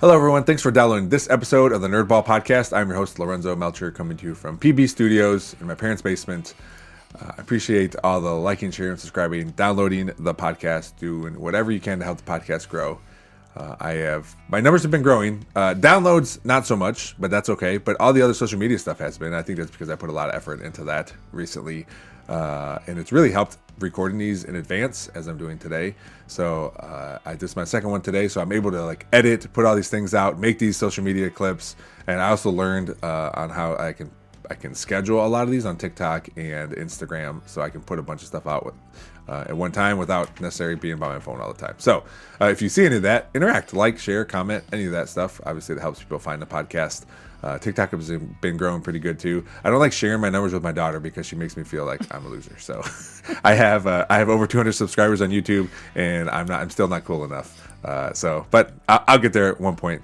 Hello, everyone. Thanks for downloading this episode of the Nerdball Podcast. I'm your host, Lorenzo Melcher, coming to you from PB Studios in my parents' basement. I appreciate all the liking, sharing, subscribing, downloading the podcast, doing whatever you can to help the podcast grow. My numbers have been growing. Downloads, not so much, but that's okay. But all the other social media stuff has been. I think that's because I put a lot of effort into that recently. And it's really helped recording these in advance as I'm doing today. So this is my second one today. So I'm able to edit, put all these things out, make these social media clips. And I also learned on how I can schedule a lot of these on TikTok and Instagram, so I can put a bunch of stuff out at one time without necessarily being by my phone all the time. So if you see any of that, interact, like, share, comment, any of that stuff. Obviously, it helps people find the podcast. TikTok has been growing pretty good too. I don't like sharing my numbers with my daughter because she makes me feel like I'm a loser. So I have over 200 subscribers on YouTube, and I'm still not cool enough. But I'll get there at one point.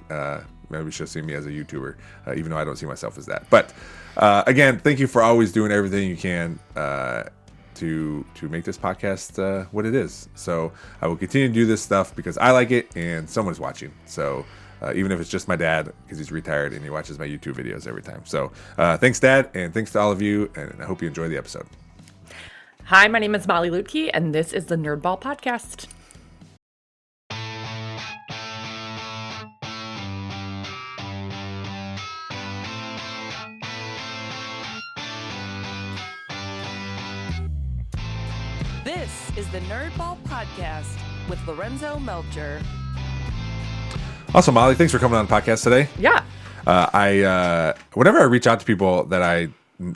Maybe she'll see me as a YouTuber, even though I don't see myself as that. But again, thank you for always doing everything you can to make this podcast what it is. So I will continue to do this stuff because I like it and someone's watching. So even if it's just my dad, because he's retired and he watches my YouTube videos every time. So thanks, Dad, and thanks to all of you, and I hope you enjoy the episode. Hi, my name is Molly Luetke, and this is the Nerdball Podcast. This is the Nerdball Podcast with Lorenzo Melcher. Also, Molly, thanks for coming on the podcast today. Yeah. Whenever I reach out to people that I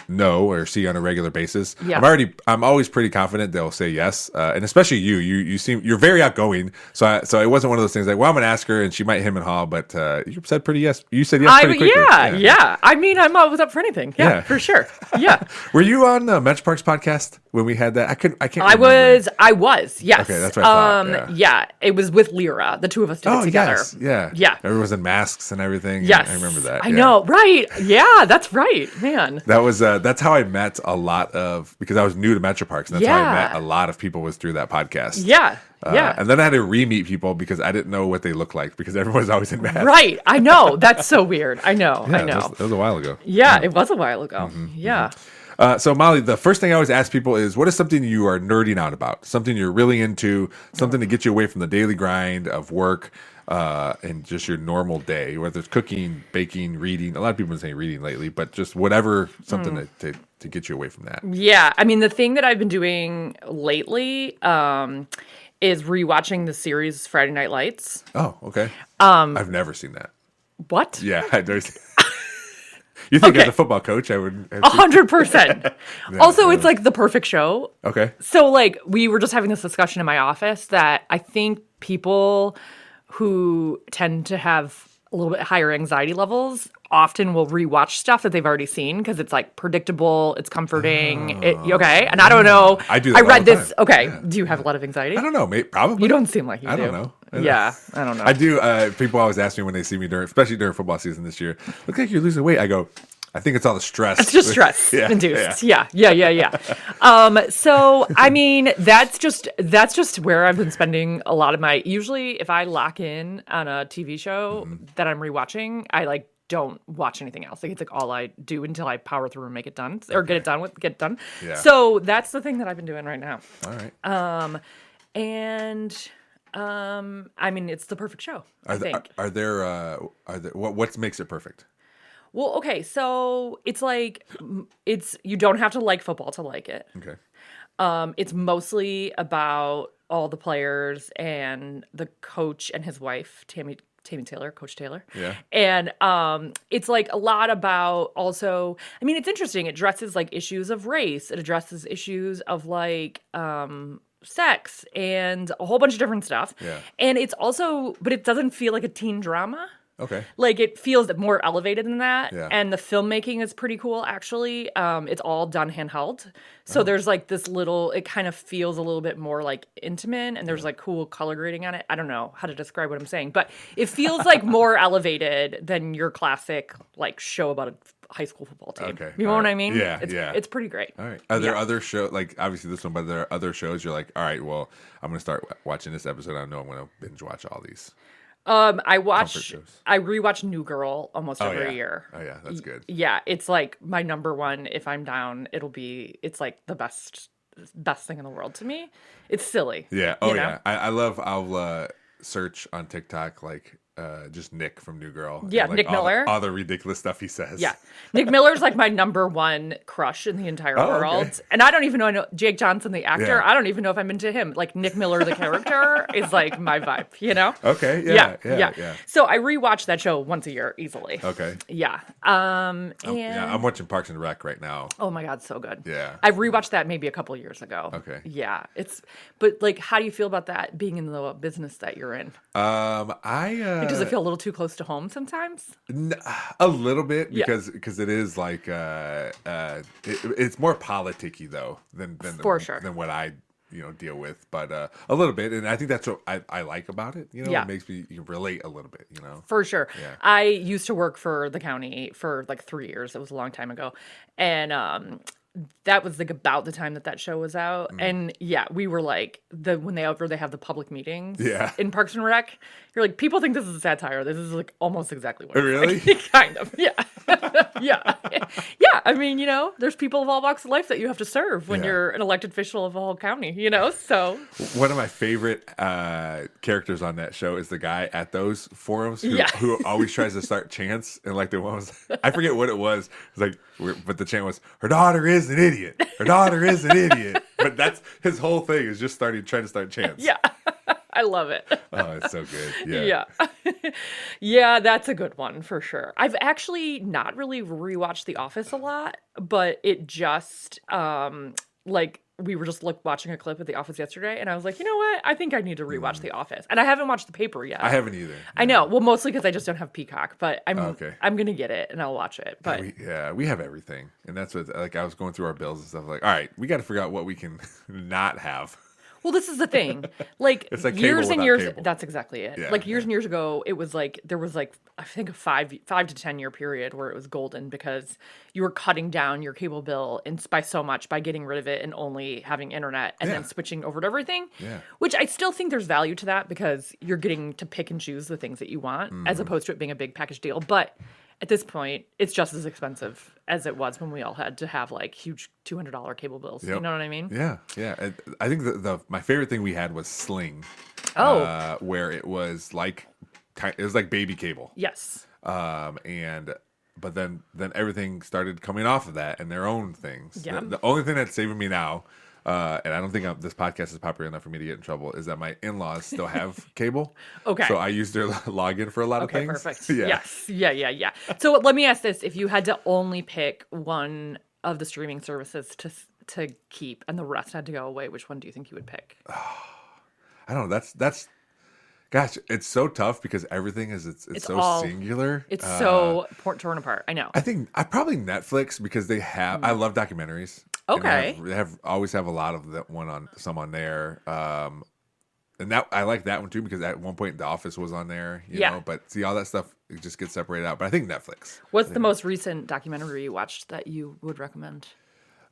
know or see on a regular basis, yeah. I'm always pretty confident they'll say yes, and especially you're very outgoing, so it wasn't one of those things like, well, I'm gonna ask her and she might hem and haw, but you said pretty yes pretty quickly. Yeah. I mean, I'm always up for anything. Yeah. For sure. Yeah. Were you on the Metroparks podcast when we had that? I can't remember. I was, yes. Okay, that's what I thought. Yeah, it was with Lyra. The two of us did it together. Yes. Yeah. Everyone was in masks and everything. Yes. I remember that. I know, right. Yeah, that's right, man. That's how I met a lot of, because I was new to Metroparks, and that's how I met a lot of people was through that podcast. Yeah. And then I had to re-meet people because I didn't know what they looked like because everyone's always in masks. Right. I know. That's so weird. I know. That was a while ago. Yeah, it was a while ago. Mm-hmm, yeah. Mm-hmm. So Molly, the first thing I always ask people is, what is something you are nerding out about? Something you're really into, something to get you away from the daily grind of work and just your normal day, whether it's cooking, baking, reading. A lot of people have been saying reading lately, but just whatever, something to get you away from that. Yeah. I mean, the thing that I've been doing lately is rewatching the series Friday Night Lights. Oh, okay. I've never seen that. What? Yeah, you think as a football coach, I would 100%. Also, it's like the perfect show. Okay. So we were just having this discussion in my office that I think people who tend to have a little bit higher anxiety levels often will rewatch stuff that they've already seen because it's predictable, it's comforting. Okay, and I don't know. I do. That I read this. Time. Okay, Yeah. Do you have a lot of anxiety? I don't know. Probably. You don't seem like you do. I don't know. Yeah, I don't know. I do. People always ask me when they see me especially during football season this year, look like you're losing weight. I go, I think it's all the stress. It's just stress induced. Yeah. So I mean, that's just where I've been spending a lot of my. Usually, if I lock in on a TV show that I'm rewatching, I don't watch anything else. It's all I do until I power through and make it done or get it done. Yeah. So that's the thing that I've been doing right now. All right. I mean, it's the perfect show. I think. Are there what makes it perfect? Well, okay, so it's you don't have to like football to like it. Okay. It's mostly about all the players and the coach and his wife, Tammy Taylor, Coach Taylor. Yeah. And it's a lot about also, I mean, it's interesting. It addresses issues of race. It addresses issues of sex and a whole bunch of different stuff. Yeah. And it's also, but it doesn't feel like a teen drama. Okay. It feels more elevated than that. Yeah. And the filmmaking is pretty cool, actually. It's all done handheld. So there's this little, it kind of feels a little bit more intimate, and there's cool color grading on it. I don't know how to describe what I'm saying, but it feels more elevated than your classic show about a high school football team. Okay. You know what I mean? Yeah. It's pretty great. All right. Are there other shows, obviously this one, but there are other shows you're all right, well, I'm going to start watching this episode. I know I'm going to binge watch all these. I Comfort watch, shows. I rewatch New Girl almost Oh every yeah. year. Oh yeah, that's good. Yeah, it's like my number one. If I'm down, it's like the best thing in the world to me. It's silly, Yeah. you Oh know? yeah. I'll search on TikTok like just Nick from New Girl Yeah, and like Nick Miller. all the ridiculous stuff he says. Yeah. Nick Miller's like my number one crush in the entire Oh, world. okay. And I don't even know, I know Jake Johnson, the actor. Yeah. I don't even know if I'm into him. Like Nick Miller, the character, is like my vibe, you know? Okay. Yeah. So I rewatch that show once a year easily. Okay. Yeah. Yeah, I'm watching Parks and Rec right now. Oh my God, so good. Yeah. I rewatched that maybe a couple years ago. Okay. Yeah. But like, how do you feel about that being in the business that you're in? I Does it feel a little too close to home sometimes? a little bit Yeah. because it is like it's more politicky though For sure. than what I deal with, but a little bit, and I think that's what I like about it. Yeah. It makes me relate a little bit. For sure. Yeah. I used to work for the county for like 3 years. It was a long time ago. And that was like about the time that show was out. And yeah, we were like when they have the public meetings Yeah. in Parks and Rec, you're like, people think this is a satire. This is like almost exactly what it's Really? like. Kind of. Yeah. Yeah. Yeah. I mean, there's people of all walks of life that you have to serve when Yeah. you're an elected official of a whole county, so One of my favorite characters on that show is the guy at those forums Yeah. who always tries to start chants, and like the one was, I forget what it was. It's like, but the chant was, "Her daughter is an idiot. Her daughter is an idiot." But that's his whole thing is just trying to start chants. yeah. I love it. Oh, it's so good. Yeah. Yeah. Yeah, that's a good one for sure. I've actually not really rewatched The Office a lot, but it just like we were just watching a clip of The Office yesterday, and I was like, you know what? I think I need to rewatch The Office. And I haven't watched the paper yet. I haven't either. I know. Well, mostly because I just don't have Peacock, but Okay. I'm gonna get it and I'll watch it. But We have everything, and that's what like I was going through our bills and stuff. Like, all right, we got to figure out what we can not have. well, this is the thing. Like, It's like years cable and without years. cable. That's exactly it. Yeah, Like years and years ago, it was like there was like I think a 5 to 10 year period where it was golden because you were cutting down your cable bill by so much by getting rid of it and only having internet and Yeah. then switching over to everything. Yeah. Which I still think there's value to that because you're getting to pick and choose the things that you want as opposed to it being a big package deal. But at this point, it's just as expensive as it was when we all had to have like huge $200 cable bills. You Yep. know what I mean? Yeah, yeah. And I think my favorite thing we had was Sling. Oh. Where it was like baby cable. Yes. But then everything started coming off of that and their own things. Yeah. The only thing that's saving me now, and I don't think this podcast is popular enough for me to get in trouble, is that my in-laws still have cable. Okay. So I use their login for a lot of Okay, things. perfect. Yeah. Yes. Yeah. So let me ask this. If you had to only pick one of the streaming services to keep and the rest had to go away, which one do you think you would pick? I don't know. That's gosh, it's so tough because everything is it's so all- singular. It's so torn apart. I know. I think I probably Netflix because they have. I love documentaries. and Okay. they always have a lot of that one on there. And that I like that one too because at one point The Office was on there. You Yeah. know, but see all that stuff it just gets separated out. But I think Netflix. What's the most recent documentary you watched that you would recommend?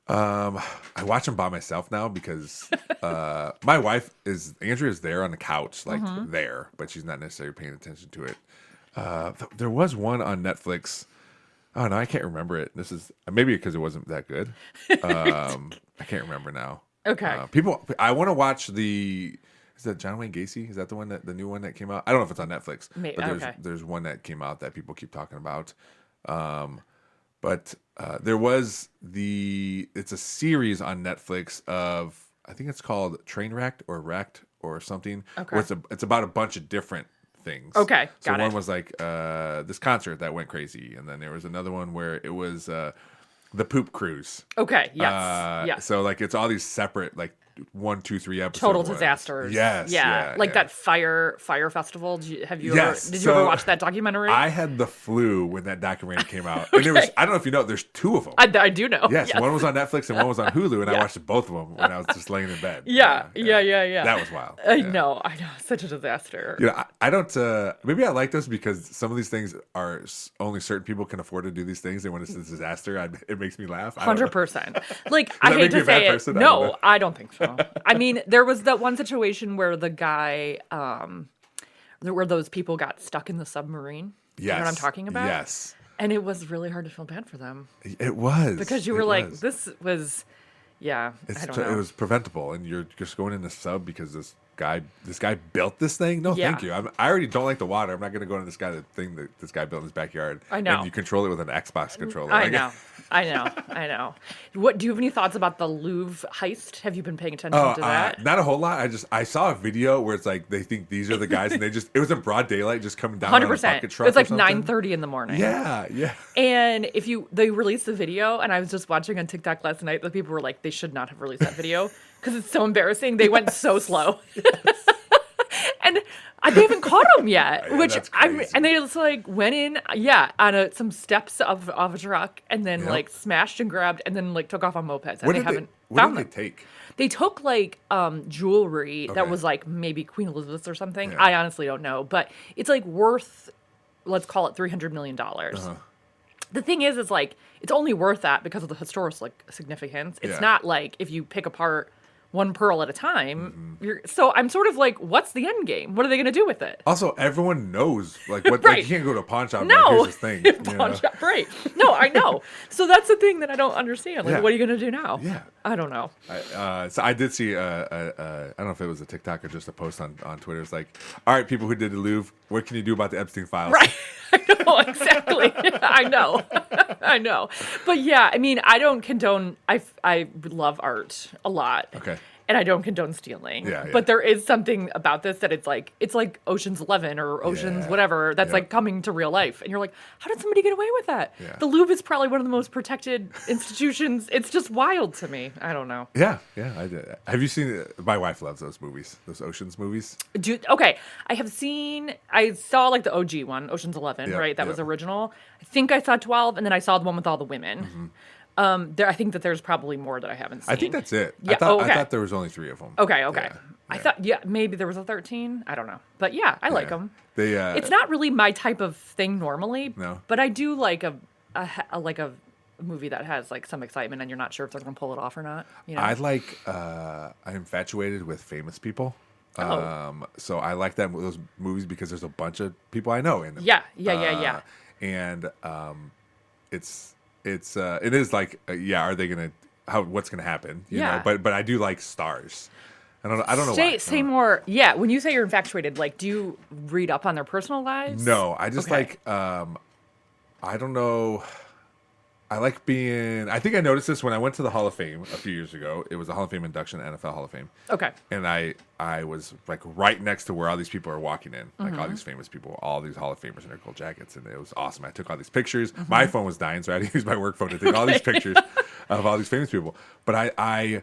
I watch them by myself now because my wife Andrea is there on the couch like there, but she's not necessarily paying attention to it. There was one on Netflix. Oh no, I can't remember it. This is maybe because it wasn't that good. I can't remember now. Okay. I want to watch is that John Wayne Gacy? Is that the new one that came out? I don't know if it's on Netflix, Maybe, but okay. there's one that came out that people keep talking about. But there was it's a series on Netflix of I think it's called Trainwrecked or something. Okay. Where it's about a bunch of different things. Okay, So got one it. was like this concert that went crazy, and then there was another one where it was the poop cruise. Okay. Yes. Yes. So like it's all these separate like 1, 2, 3 episodes. Total disasters. Yes. Yeah. Like that Fyre Festival. Did you ever So watch that documentary? I had the flu when that documentary came out. And there was, I don't know if you know, there's 2 of them. I do know. Yes, one was on Netflix and one was on Hulu, and I watched both of them when I was just laying in bed. Yeah. That was wild. I know. Such a disaster. You know, I don't. Maybe I like this because some of these things are only certain people can afford to do these things, and when it's a disaster, it makes me laugh. 100%. Like I that hate make me to a bad say it. person? I don't know. No, I don't think so. I mean, there was that one situation where the guy where those people got stuck in the submarine. Yes. You know what I'm talking about? Yes. And it was really hard to feel bad for them. It was. Because you were like, this was, I don't know. It was preventable, and you're just going in the sub because this guy built this thing. No, thank you. I already don't like the water. I'm not going to go into this guy built in his backyard. I know. And you control it with an Xbox controller. I know. What do you have any thoughts about the Louvre heist? Have you been paying attention to that? Not a whole lot. I saw a video where it's like they think these are the guys, and it was in broad daylight, just coming down 100%. On a bucket truck. It's like 9:30 in the morning. Yeah. And they released the video, and I was just watching on TikTok last night. The people were like, they should not have released that video because it's so embarrassing. They went so slow. And they haven't caught him yet, and they just like went in, on some steps of a truck, and then like smashed and grabbed, and then like took off on mopeds. And they haven't found them. What did they take? They took like jewelry that was like maybe Queen Elizabeth's or something. Yeah. I honestly don't know, but it's like worth, let's call it $300 million. The thing is like it's only worth that because of the historical significance. It's not like if you pick apart one pearl at a time. So I'm sort of like, what's the end game? What are they going to do with it? Also, everyone knows like what. Right. Like, you can't go to a pawn shop. No, and here's this thing. pawn shop, right? No, I know. So that's the thing that I don't understand. Like, what are you going to do now? Yeah, I don't know. So I did see. I don't know if it was a TikTok or just a post on Twitter. It's like, all right, people who did the Louvre, what can you do about the Epstein files? Right. I know exactly. I know. But yeah, I mean, I don't condone. I love art a lot. Okay. And I don't condone stealing. Yeah. But there is something about this that it's like Ocean's 11 or Ocean's whatever that's like coming to real life. And you're like, how did somebody get away with that? Yeah. The Louvre is probably one of the most protected institutions. It's just wild to me. I don't know. Yeah, I did. Have you seen? My wife loves those movies, those Ocean's movies. Okay, I saw like the OG one, Ocean's 11, right? That was original. I think I saw 12, and then I saw the one with all the women. I think that there's probably more that I haven't seen. I think that's it. Yeah. I thought there was only 3 of them. Okay. Yeah. I thought maybe there was a 13. I don't know, but I like them. It's not really my type of thing normally. No. But I do like a movie that has like some excitement and you're not sure if they're gonna pull it off or not. You know? I'm infatuated with famous people. So I like those movies because there's a bunch of people I know in them. Yeah. And it is like are they gonna what's gonna happen? You know, but I do like stars. I don't know why. Say more. Yeah, when you say you're infatuated, like, do you read up on their personal lives? No, I just like I don't know. I like being. I think I noticed this when I went to the Hall of Fame a few years ago. It was a Hall of Fame induction, NFL Hall of Fame. Okay. And I was like right next to where all these people are walking in, like all these famous people, all these Hall of Famers in their cool jackets, and it was awesome. I took all these pictures. My phone was dying, so I had to use my work phone to take all these pictures of all these famous people. But I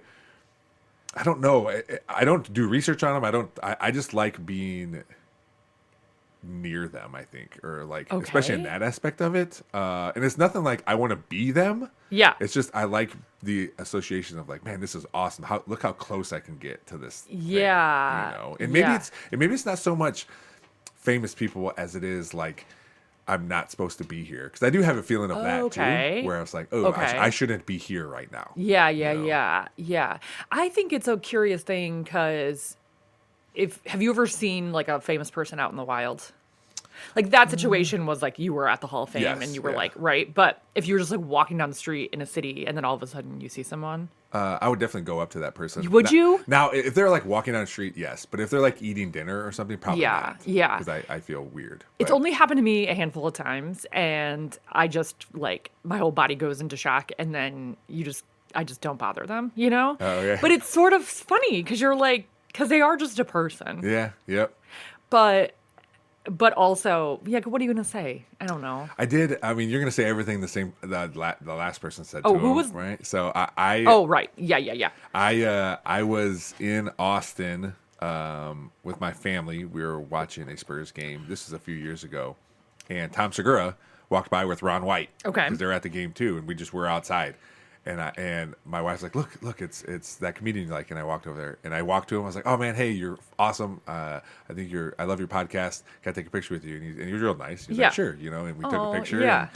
don't know. I don't do research on them. I just like being near them, I think, or like especially in that aspect of it. And it's nothing like I want to be them. Yeah. It's just I like the association of like, man, this is awesome. Look how close I can get to this. Yeah. Thing, you know, and maybe it's not so much famous people as it is like I'm not supposed to be here, because I do have a feeling of that too, where I was like, I shouldn't be here right now. Yeah. I think it's a curious thing because have you ever seen like a famous person out in the wild? Like that situation was like you were at the Hall of Fame and you were like, right. But if you were just like walking down the street in a city and then all of a sudden you see someone. I would definitely go up to that person. Would you? Now, if they're like walking down the street, yes. But if they're like eating dinner or something, probably not. Yeah. Because I feel weird. It's only happened to me a handful of times. And I just like my whole body goes into shock. And then I just don't bother them, you know? Oh, okay. But it's sort of funny because you're like, because they are just a person. Yeah, yep. But also, what are you going to say? I don't know. I mean, you're going to say everything the same the last person said to who him, was... right? So I Oh, right. Yeah. I was in Austin with my family. We were watching a Spurs game. This is a few years ago. And Tom Segura walked by with Ron White. Okay. Because they're at the game too, and we just were outside. And my wife's like, look, it's that comedian you like. And I walked over there and I walked to him. I was like, oh man, hey, you're awesome. I love your podcast. Can I take a picture with you? And he was real nice. He was like, sure, you know. And we took a picture. Yeah.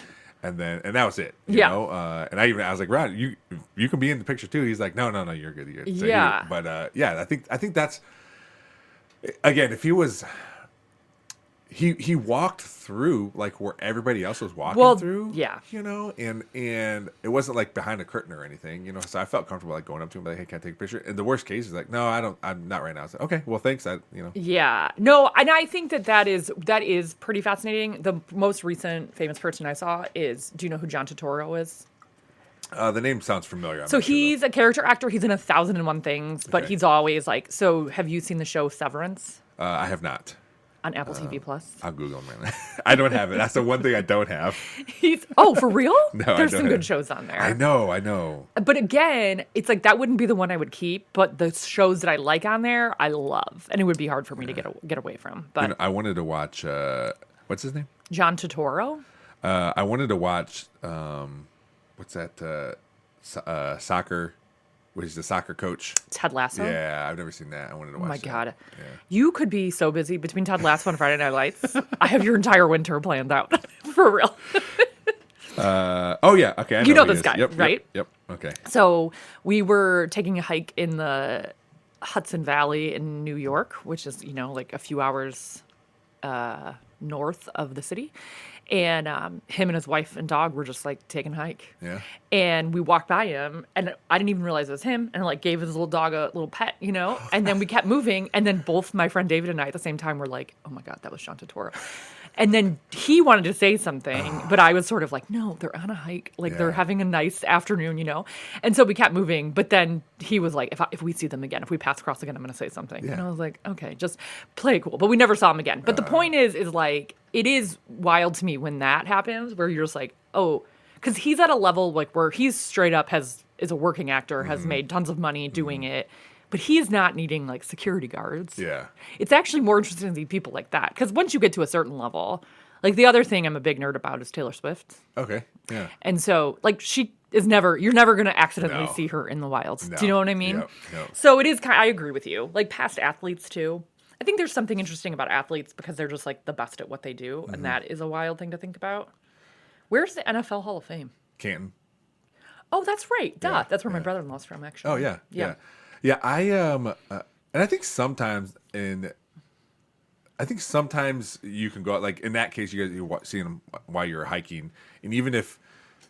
And that was it. You know. And I was like, Ron, you can be in the picture too. He's like, no, you're good. You're good. So I think that's, again, if he was he walked through like where everybody else was walking Well, through. yeah. You know, and it wasn't like behind a curtain or anything, you know. So I felt comfortable like going up to him like, hey, can I take a picture? And the worst case is like, no, I don't, I'm not right now. I was like, okay, well thanks. Yeah. No, and I think that is pretty fascinating. The most recent famous person I saw is, do you know who John Turturro is? The name sounds familiar. So he's a character actor. He's in 1,001 things, but Okay. he's always like, so have you seen the show Severance I have not. on Apple TV Plus? I'll Google him right now. I don't have it. That's the one thing I don't have. For real? No, I There's don't some good have- shows on there. I know. But again, it's like that wouldn't be the one I would keep, but the shows that I like on there, I love. And it would be hard for me to get away from. But You know, I wanted to watch, what's his name? John Turturro? I wanted to watch, what's that, soccer, what is the soccer coach? Ted Lasso? Yeah, I've never seen that. I wanted to watch Oh my that. God. Yeah. You could be so busy between Ted Lasso and Friday Night Lights. I have your entire winter planned out. For real. Oh, yeah. Okay. I You know who he this is. guy, Yep, right? Yep. Okay. So we were taking a hike in the Hudson Valley in New York, which is, like a few hours north of the city. And him and his wife and dog were just like taking a hike. Yeah. And we walked by him, and I didn't even realize it was him, and like gave his little dog a little pet, And then we kept moving, and then both my friend David and I at the same time were like, "Oh my God, that was John Turturro." And then he wanted to say something, but I was sort of like, "No, they're on a hike, like they're Yeah. having a nice afternoon, And so we kept moving, but then he was like, "If we see them again, if we pass across again, I'm going to say something." Yeah. And I was like, "Okay, just play it cool." But we never saw him again. But the point is like, it is wild to me when that happens, where you're just like, oh, because he's at a level like where he's straight up is a working actor, has made tons of money doing it, but he's not needing like security guards. Yeah. It's actually more interesting to see people like that, because once you get to a certain level, like the other thing I'm a big nerd about is Taylor Swift. Okay. Yeah. And so like you're never going to accidentally No. see her in the wilds. No. Do you know what I mean? Yep. Yep. So it is I agree with you. Like past athletes too. I think there's something interesting about athletes because they're just like the best at what they do. And that is a wild thing to think about. Where's the NFL Hall of Fame? Canton. Oh, that's right. Duh. Yeah, That's where my brother-in-law's from, actually. Oh yeah. Yeah. Yeah. I and I think sometimes you can go out, like in that case, you're seeing them while you're hiking, and even if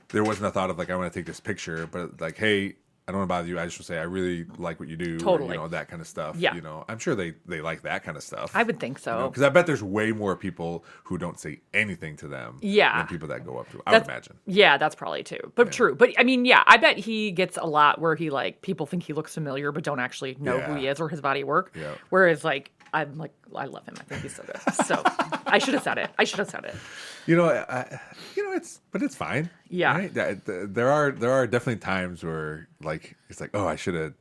there wasn't a thought of like I want to take this picture, but like, hey, I don't want to bother you. I just want to say I really like what you do. Totally. Or, that kind of stuff. Yeah. I'm sure they like that kind of stuff. I would think so. Because I bet there's way more people who don't say anything to them. Yeah. Than people that go up to. I would imagine. Yeah, that's probably too. But true. But I mean, yeah, I bet he gets a lot where he like people think he looks familiar but don't actually know who he Yeah. is or his body work. Yeah. Whereas like I'm like I love him. I think he's so good. So I should have said it. It's fine. Yeah. Right? There are definitely times where like it's like, oh, I should have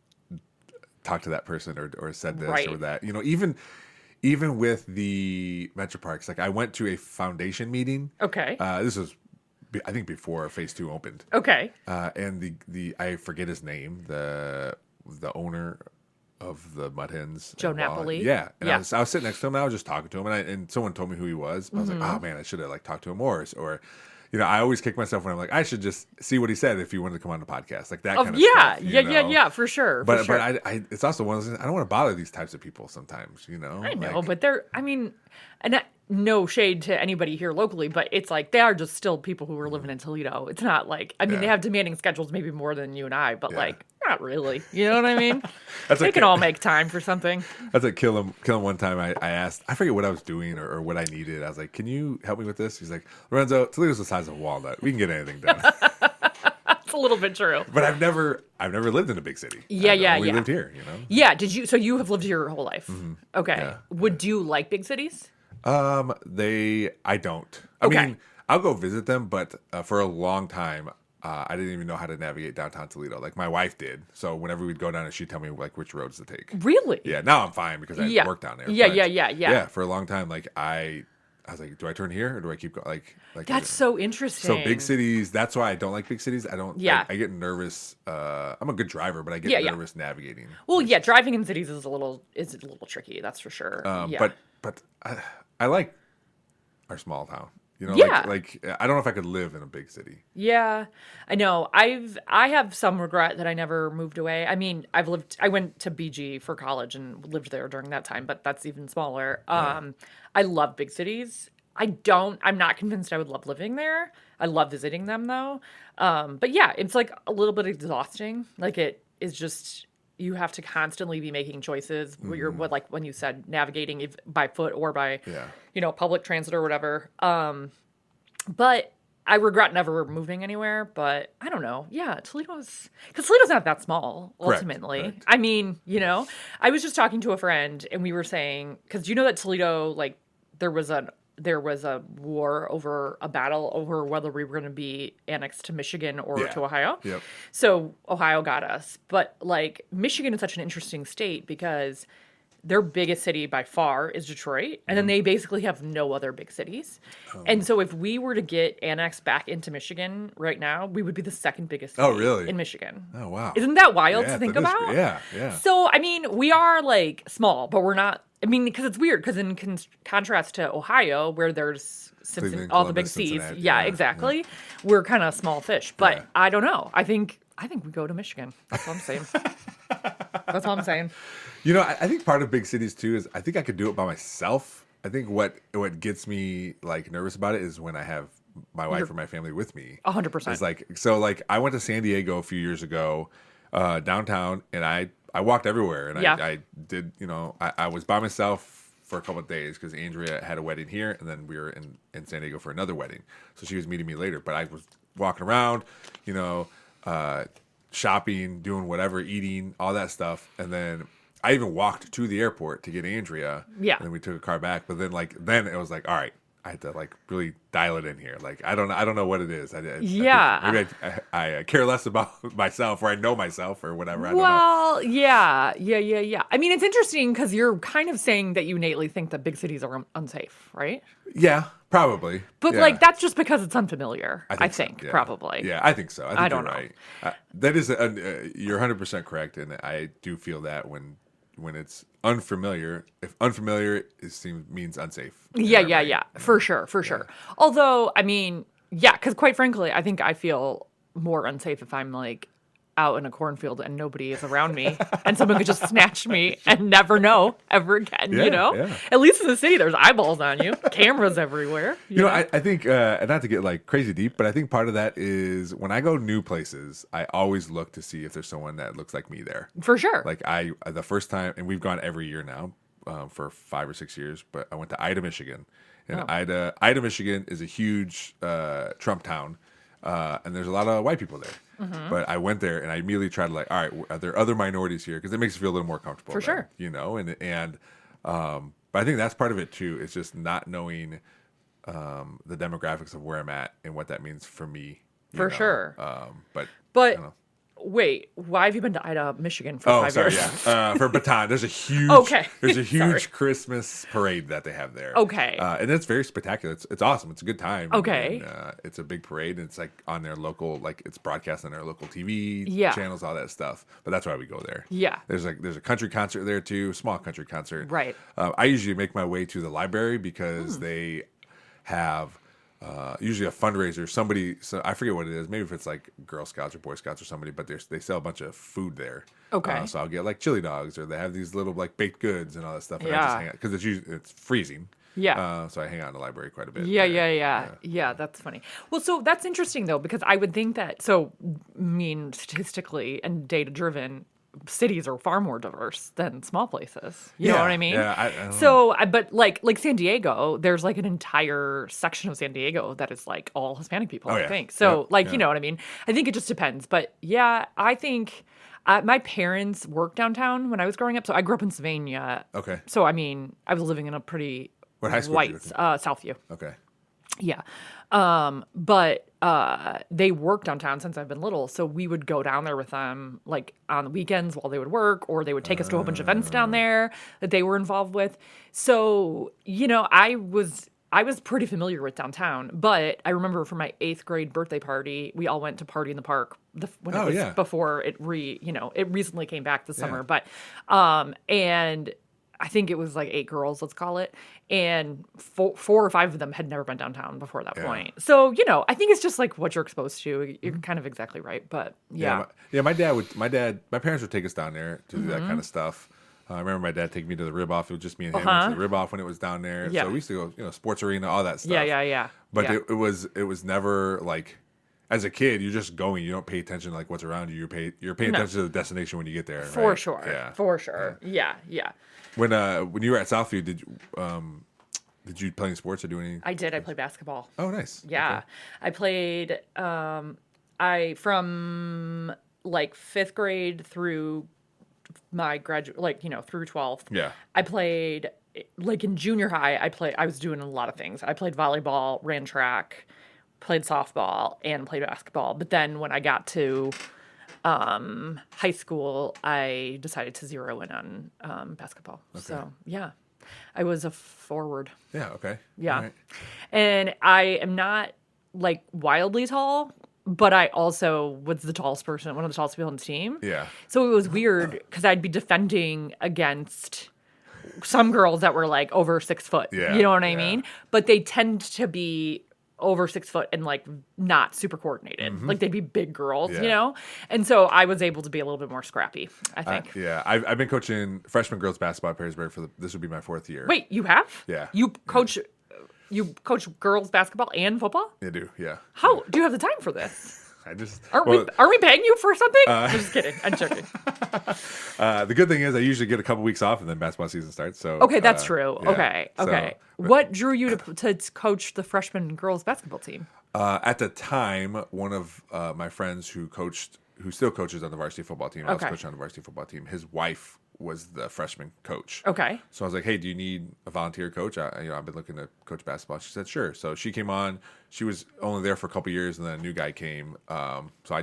talked to that person or said this Right. or that. Even with the Metroparks, like I went to a foundation meeting. Okay. This was I think before Phase 2 opened. Okay. And the I forget his name, the owner of the Mud Hens. Joe Napoli? Yeah. And Yeah. I was sitting next to him and I was just talking to him and someone told me who he was. I was like, Mm-hmm. oh man, I should have like talked to him more. Or I always kick myself when I'm like, I should just see what he said if he wanted to come on the podcast. Like that kind of yeah, stuff. yeah, for sure. But for sure. I it's also one of those things, I don't want to bother these types of people sometimes, I know, Like, but they're, I mean, and no shade to anybody here locally, but it's like they are just still people who are living in Toledo. It's not like, I mean, they have demanding schedules maybe more than you and I, but like, not really. You know what I mean? They can all make time for something. That's like kill him one time. I asked, I forget what I was doing or what I needed. I was like, can you help me with this? He's like, Lorenzo, Toledo's the size of a walnut. We can get anything done. It's a little bit true. But I've never lived in a big city. Yeah, I've only lived here, Yeah. So you have lived here your whole life? Okay. Yeah. Would you like big cities? I don't. I mean, I'll go visit them, but for a long time, I didn't even know how to navigate downtown Toledo. Like my wife did. So whenever we'd go down there, she'd tell me like which roads to take. Really? Yeah. Now I'm fine because I Yeah. work down there. Yeah, but yeah. Yeah. For a long time, like I was like, do I turn here or do I keep going? Like That's so interesting. So big cities. That's why I don't like big cities. I don't. Yeah. I get nervous. I'm a good driver, but I get nervous navigating. Well, yeah, driving in cities is a little tricky. That's for sure. Yeah. But I like our small town. You know, Yeah. like I don't know if I could live in a big city. Yeah, I know. I have some regret that I never moved away. I mean, I went to BG for college and lived there during that time, but that's even smaller. I love big cities. I'm not convinced I would love living there. I love visiting them though. But yeah, it's like a little bit exhausting. Like it is just, you have to constantly be making choices. You're like when you said navigating by foot or by, public transit or whatever. But I regret never moving anywhere, but I don't know. Yeah, because Toledo's not that small, ultimately. Correct. I mean, I was just talking to a friend and we were saying, because you know that Toledo, like, there was a war over a battle over whether we were going to be annexed to Michigan or to Ohio. Yep. So Ohio got us. But, like, Michigan is such an interesting state because their biggest city by far is Detroit, and then they basically have no other big cities. And so if we were to get annexed back into Michigan right now, we would be the second biggest city in Michigan. Oh, wow. Isn't that wild to think about? Yeah. So, I mean, we are, like, small, but we're not. I mean, because it's weird, because in contrast to Ohio, where there's Cleveland, all the big Columbus, C's. Cincinnati, Yeah, exactly. We're kind of small fish. But I don't know. I think we go to Michigan. That's what I'm saying. That's all I'm saying. You know, I think part of big cities too is I think I could do it by myself. I think what gets me like nervous about it is when I have my wife or my family with me. 100%. It's like I went to San Diego a few years ago, downtown, and I walked everywhere, and I did. I was by myself for a couple of days because Andrea had a wedding here, and then we were in San Diego for another wedding, so she was meeting me later. But I was walking around, shopping, doing whatever, eating, all that stuff, and then I even walked to the airport to get Andrea. Yeah. And then we took a car back. But then it was like, all right, I had to like really dial it in here. Like I don't know what it is. I think maybe I care less about myself, or I know myself, or whatever. I don't know. Well, yeah. I mean, it's interesting because you're kind of saying that you innately think that big cities are unsafe, right? Yeah, probably. But like that's just because it's unfamiliar. I think so, yeah. probably. Yeah, I think so. I don't you're know. Right. That is you're 100% correct, and I do feel that when it's unfamiliar, if unfamiliar means unsafe. Yeah, for sure. Although, I mean, yeah, because quite frankly, I think I feel more unsafe if I'm like out in a cornfield and nobody is around me and someone could just snatch me and never know ever again, Yeah. At least in the city, there's eyeballs on you, cameras everywhere. You know, I think, and not to get like crazy deep, but I think part of that is when I go new places, I always look to see if there's someone that looks like me there. For sure. Like the first time, and we've gone every year now for 5 or 6 years, but I went to Ida, Michigan. And Ida, Michigan is a huge Trump town. And there's a lot of white people there. Mm-hmm. But I went there and I immediately tried to like, all right, are there other minorities here? Because it makes you feel a little more comfortable. For sure. But I think that's part of it too. It's just not knowing the demographics of where I'm at and what that means for me. For sure. But I don't know. Wait, why have you been to Ida, Michigan for 5 years? Yeah. For Baton, there's a huge Christmas parade that they have there. Okay. And it's very spectacular. It's awesome. It's a good time. Okay. And, it's a big parade, and it's like on their local, like it's broadcast on their local TV channels, all that stuff. But that's why we go there. Yeah. There's a country concert there too, small country concert. Right. I usually make my way to the library because they have usually a fundraiser. So I forget what it is. Maybe if it's like Girl Scouts or Boy Scouts or somebody, but they sell a bunch of food there. Okay. So I'll get like chili dogs, or they have these little like baked goods and all that stuff. And I just hang out because it's freezing. Yeah. So I hang out in the library quite a bit. Yeah, that's funny. Well, so that's interesting though, because I would think that, statistically and data driven, cities are far more diverse than small places. You know what I mean? Yeah, I don't know. So, but like San Diego, there's like an entire section of San Diego that is like all Hispanic people, I think. So you know what I mean? I think it just depends. But yeah, I think my parents worked downtown when I was growing up. So I grew up in Sylvania. Okay. So, I mean, I was living in a pretty What high school white, did you go to? Southview. Okay. Yeah. But they work downtown since I've been little. So we would go down there with them like on the weekends while they would work, or they would take us to a bunch of events down there that they were involved with. So, I was pretty familiar with downtown, but I remember for my 8th grade birthday party, we all went to party in the park before it recently came back this summer. But, and I think it was like 8 girls, let's call it, and 4 or 5 of them had never been downtown before that point. So, you know, I think it's just like what you're exposed to. You're kind of exactly right, but yeah. My parents would take us down there to do that kind of stuff. I remember my dad taking me to the Rib Off. It was just me and him went to the Rib Off when it was down there. Yeah. So we used to go, you know, sports arena, all that stuff. Yeah. But it was never like, as a kid, you're just going. You don't pay attention to like what's around you. You're paying attention to the destination when you get there. For right? sure. Yeah. For sure. Yeah. When you were at Southview, did you play any sports or do any? I did. I played basketball. Oh, nice. Yeah. Okay. I played from like 5th grade through my graduate, like, you know, through 12th. Yeah. I played like in junior high. I was doing a lot of things. I played volleyball, ran track, played softball, and played basketball. But then when I got to high school, I decided to zero in on basketball. Okay. So yeah, I was a forward. Yeah. Okay. Yeah. Right. And I am not like wildly tall, but I also was the tallest person, one of the tallest people on the team. Yeah. So it was weird because I'd be defending against some girls that were like over 6 foot. Yeah. You know what I mean? But they tend to be over 6 foot and like not super coordinated. Like they'd be big girls, you know? And so I was able to be a little bit more scrappy, I think. I've been coaching freshman girls basketball at Perrysburg this would be my 4th year. Wait, you have? Yeah. You coach girls basketball and football? I do, yeah. How do you have the time for this? I just Aren't we paying you for something? I'm just kidding. I'm joking. The good thing is I usually get a couple weeks off and then basketball season starts. So okay, that's true. Yeah. Okay. So, What drew you to coach the freshman girls basketball team? At the time, one of my friends who still coaches on the varsity football team. I was coaching on the varsity football team. His wife was the freshman coach. Okay. So I was like, "Hey, do you need a volunteer coach? I've been looking to coach basketball." She said, "Sure." So she came on. She was only there for a couple years, and then a new guy came. So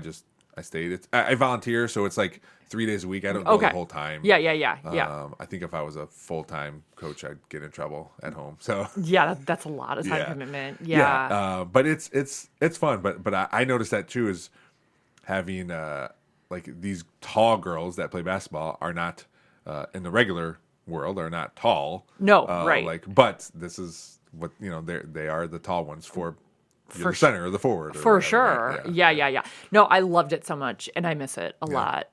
I stayed. I volunteer, so it's like 3 days a week. I don't go the whole time. Yeah. I think if I was a full-time coach, I'd get in trouble at home. So yeah, that's a lot of time commitment. Yeah. But it's fun. But I noticed that too, is having like these tall girls that play basketball are not in the regular world are not tall. No, right. But this is what they are the tall ones for the center or the forward. For whatever, sure. right? Yeah. No, I loved it so much, and I miss it a lot.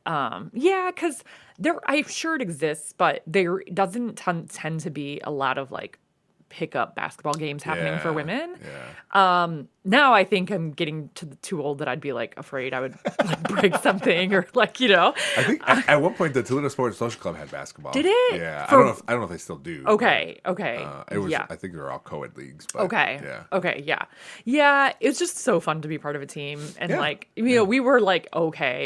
Because I'm sure it exists, but there doesn't tend to be a lot of like pickup basketball games happening for women. Yeah. Now I think I'm getting too old that I'd be like afraid I would like break something or like, you know. I think at one point the Toledo Sports Social Club had basketball. Did it? Yeah. I don't know if they still do. Okay. It was. I think they were all co-ed leagues. But, Okay. Yeah. Okay. Yeah. It was just so fun to be part of a team, and like we were like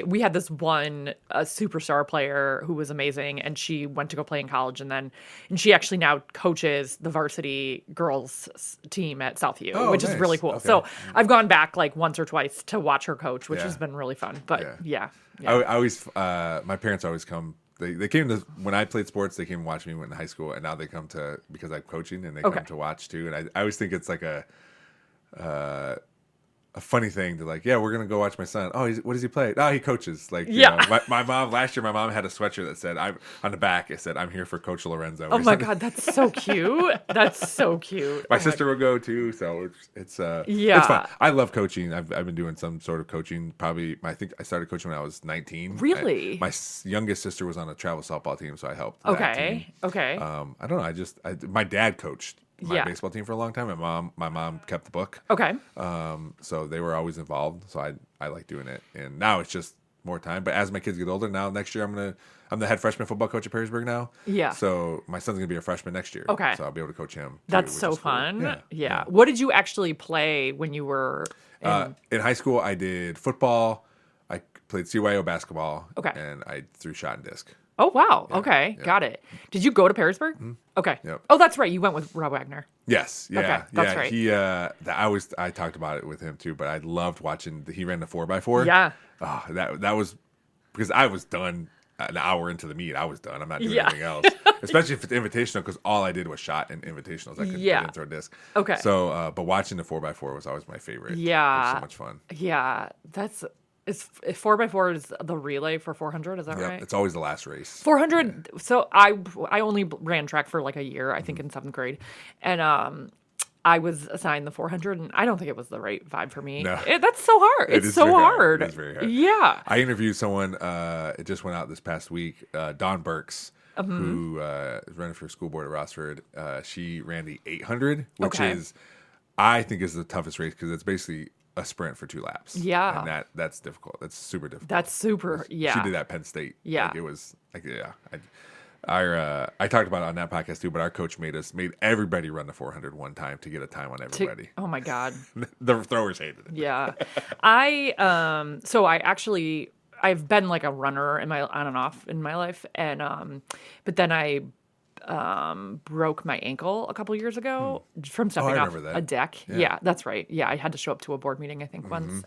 we had this one superstar player who was amazing, and she went to go play in college, and she actually now coaches the varsity girls team at Southview, which is really cool. Okay. So I've gone back like once or twice to watch her coach, which has been really fun. But yeah. I always my parents always come. They came to when I played sports. They came and watched me when in high school, and now they come to because I'm coaching, and they come to watch too. And I always think it's like a funny thing to like, we're gonna go watch my son. Oh, what does he play? Oh, he coaches. Like, you know, my mom last year, my mom had a sweatshirt that said, on the back, it said, "I'm here for Coach Lorenzo." Oh my God, that's so cute. That's so cute. My sister will go too, so it's fun. I love coaching. I've been doing some sort of coaching. Probably, I think I started coaching when I was 19. Really? My youngest sister was on a travel softball team, so I helped. That team. Okay. I don't know. My dad coached my baseball team for a long time. My mom kept the book. Okay. So they were always involved. So I like doing it. And now it's just more time. But as my kids get older, now next year I'm the head freshman football coach at Perrysburg now. Yeah. So my son's gonna be a freshman next year. Okay. So I'll be able to coach him. That's so fun. Cool. Yeah. What did you actually play when you were in high school? I did football. I played CYO basketball. Okay. And I threw shot and disc. Oh, wow. Yeah, okay. Yeah. Got it. Did you go to Perrysburg? Mm-hmm. Okay. Yep. Oh, that's right. You went with Rob Wagner. Yes. Yeah. Okay. That's right. He, I talked about it with him too, but I loved watching, he ran the 4x4. Yeah. Oh, that was, because I was done an hour into the meet. I was done. I'm not doing anything else. Especially if it's invitational, because all I did was shot in invitationals. I couldn't throw a disc. Okay. So, but watching the 4x4 was always my favorite. Yeah. It was so much fun. Yeah. is 4x4 is the relay for 400. Is that Yep, right? it's always the last race. 400. So I only ran track for like a year, I think in 7th grade. And I was assigned the 400 and I don't think it was the right vibe for me. No. That's so hard. It It's is so very hard. It is very hard. Yeah. I interviewed someone, it just went out this past week, Dawn Burks, who is running for school board at Rossford. She ran the 800, which Okay. is, I think, is the toughest race because it's basically a sprint for 2 laps. Yeah. And that's difficult. That's super difficult. That's super. Yeah. She did that at Penn State. Yeah. Like, it was like, yeah. I talked about it on that podcast too, but our coach made everybody run the 400 one time to get a time on everybody. Oh my God. The throwers hated it. Yeah. I've been like a runner in my on and off in my life. And, but then I, broke my ankle a couple years ago from stepping off remember that. a deck. Yeah, that's right. Yeah. I had to show up to a board meeting, I think once.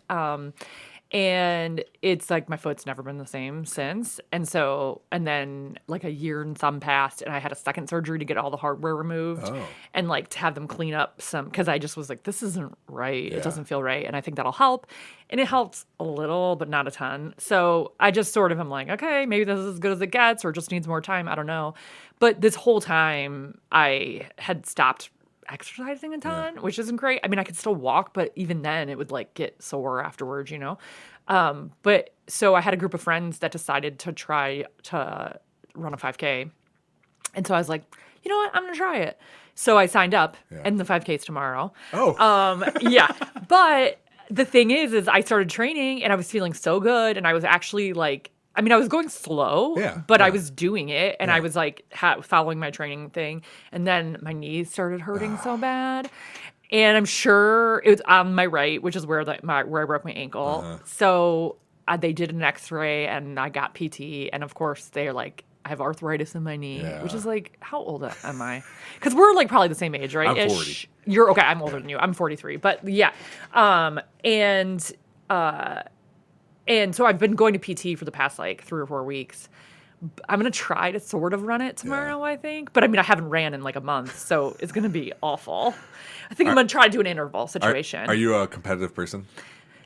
And it's like my foot's never been the same since. And then like a year and some passed, and I had a second surgery to get all the hardware removed and like to have them clean up some, because I just was like, this isn't right. Yeah. It doesn't feel right. And I think that'll help. And it helps a little, but not a ton. So I just sort of am like, okay, maybe this is as good as it gets or just needs more time. I don't know. But this whole time I had stopped exercising a ton, which isn't great. I mean, I could still walk, but even then it would like get sore afterwards, you know? But so I had a group of friends that decided to try to run a 5K. And so I was like, you know what? I'm going to try it. So I signed up and the 5K is tomorrow. Yeah. But the thing is I started training and I was feeling so good. And I was actually like, I mean, I was going slow, but I was doing it, and I was like following my training thing, and then my knees started hurting so bad, and I'm sure it was on my right, which is where where I broke my ankle. So they did an X-ray, and I got PT, and of course they're like, I have arthritis in my knee, which is like, how old am I? Because we're like probably the same age, right? I'm 40. You're okay. I'm older than you. I'm 43, but yeah, And so I've been going to PT for the past like 3 or 4 weeks. I'm going to try to sort of run it tomorrow, I think. But I mean, I haven't ran in like a month, so it's going to be awful. I think I'm going to try to do an interval situation. Are you a competitive person?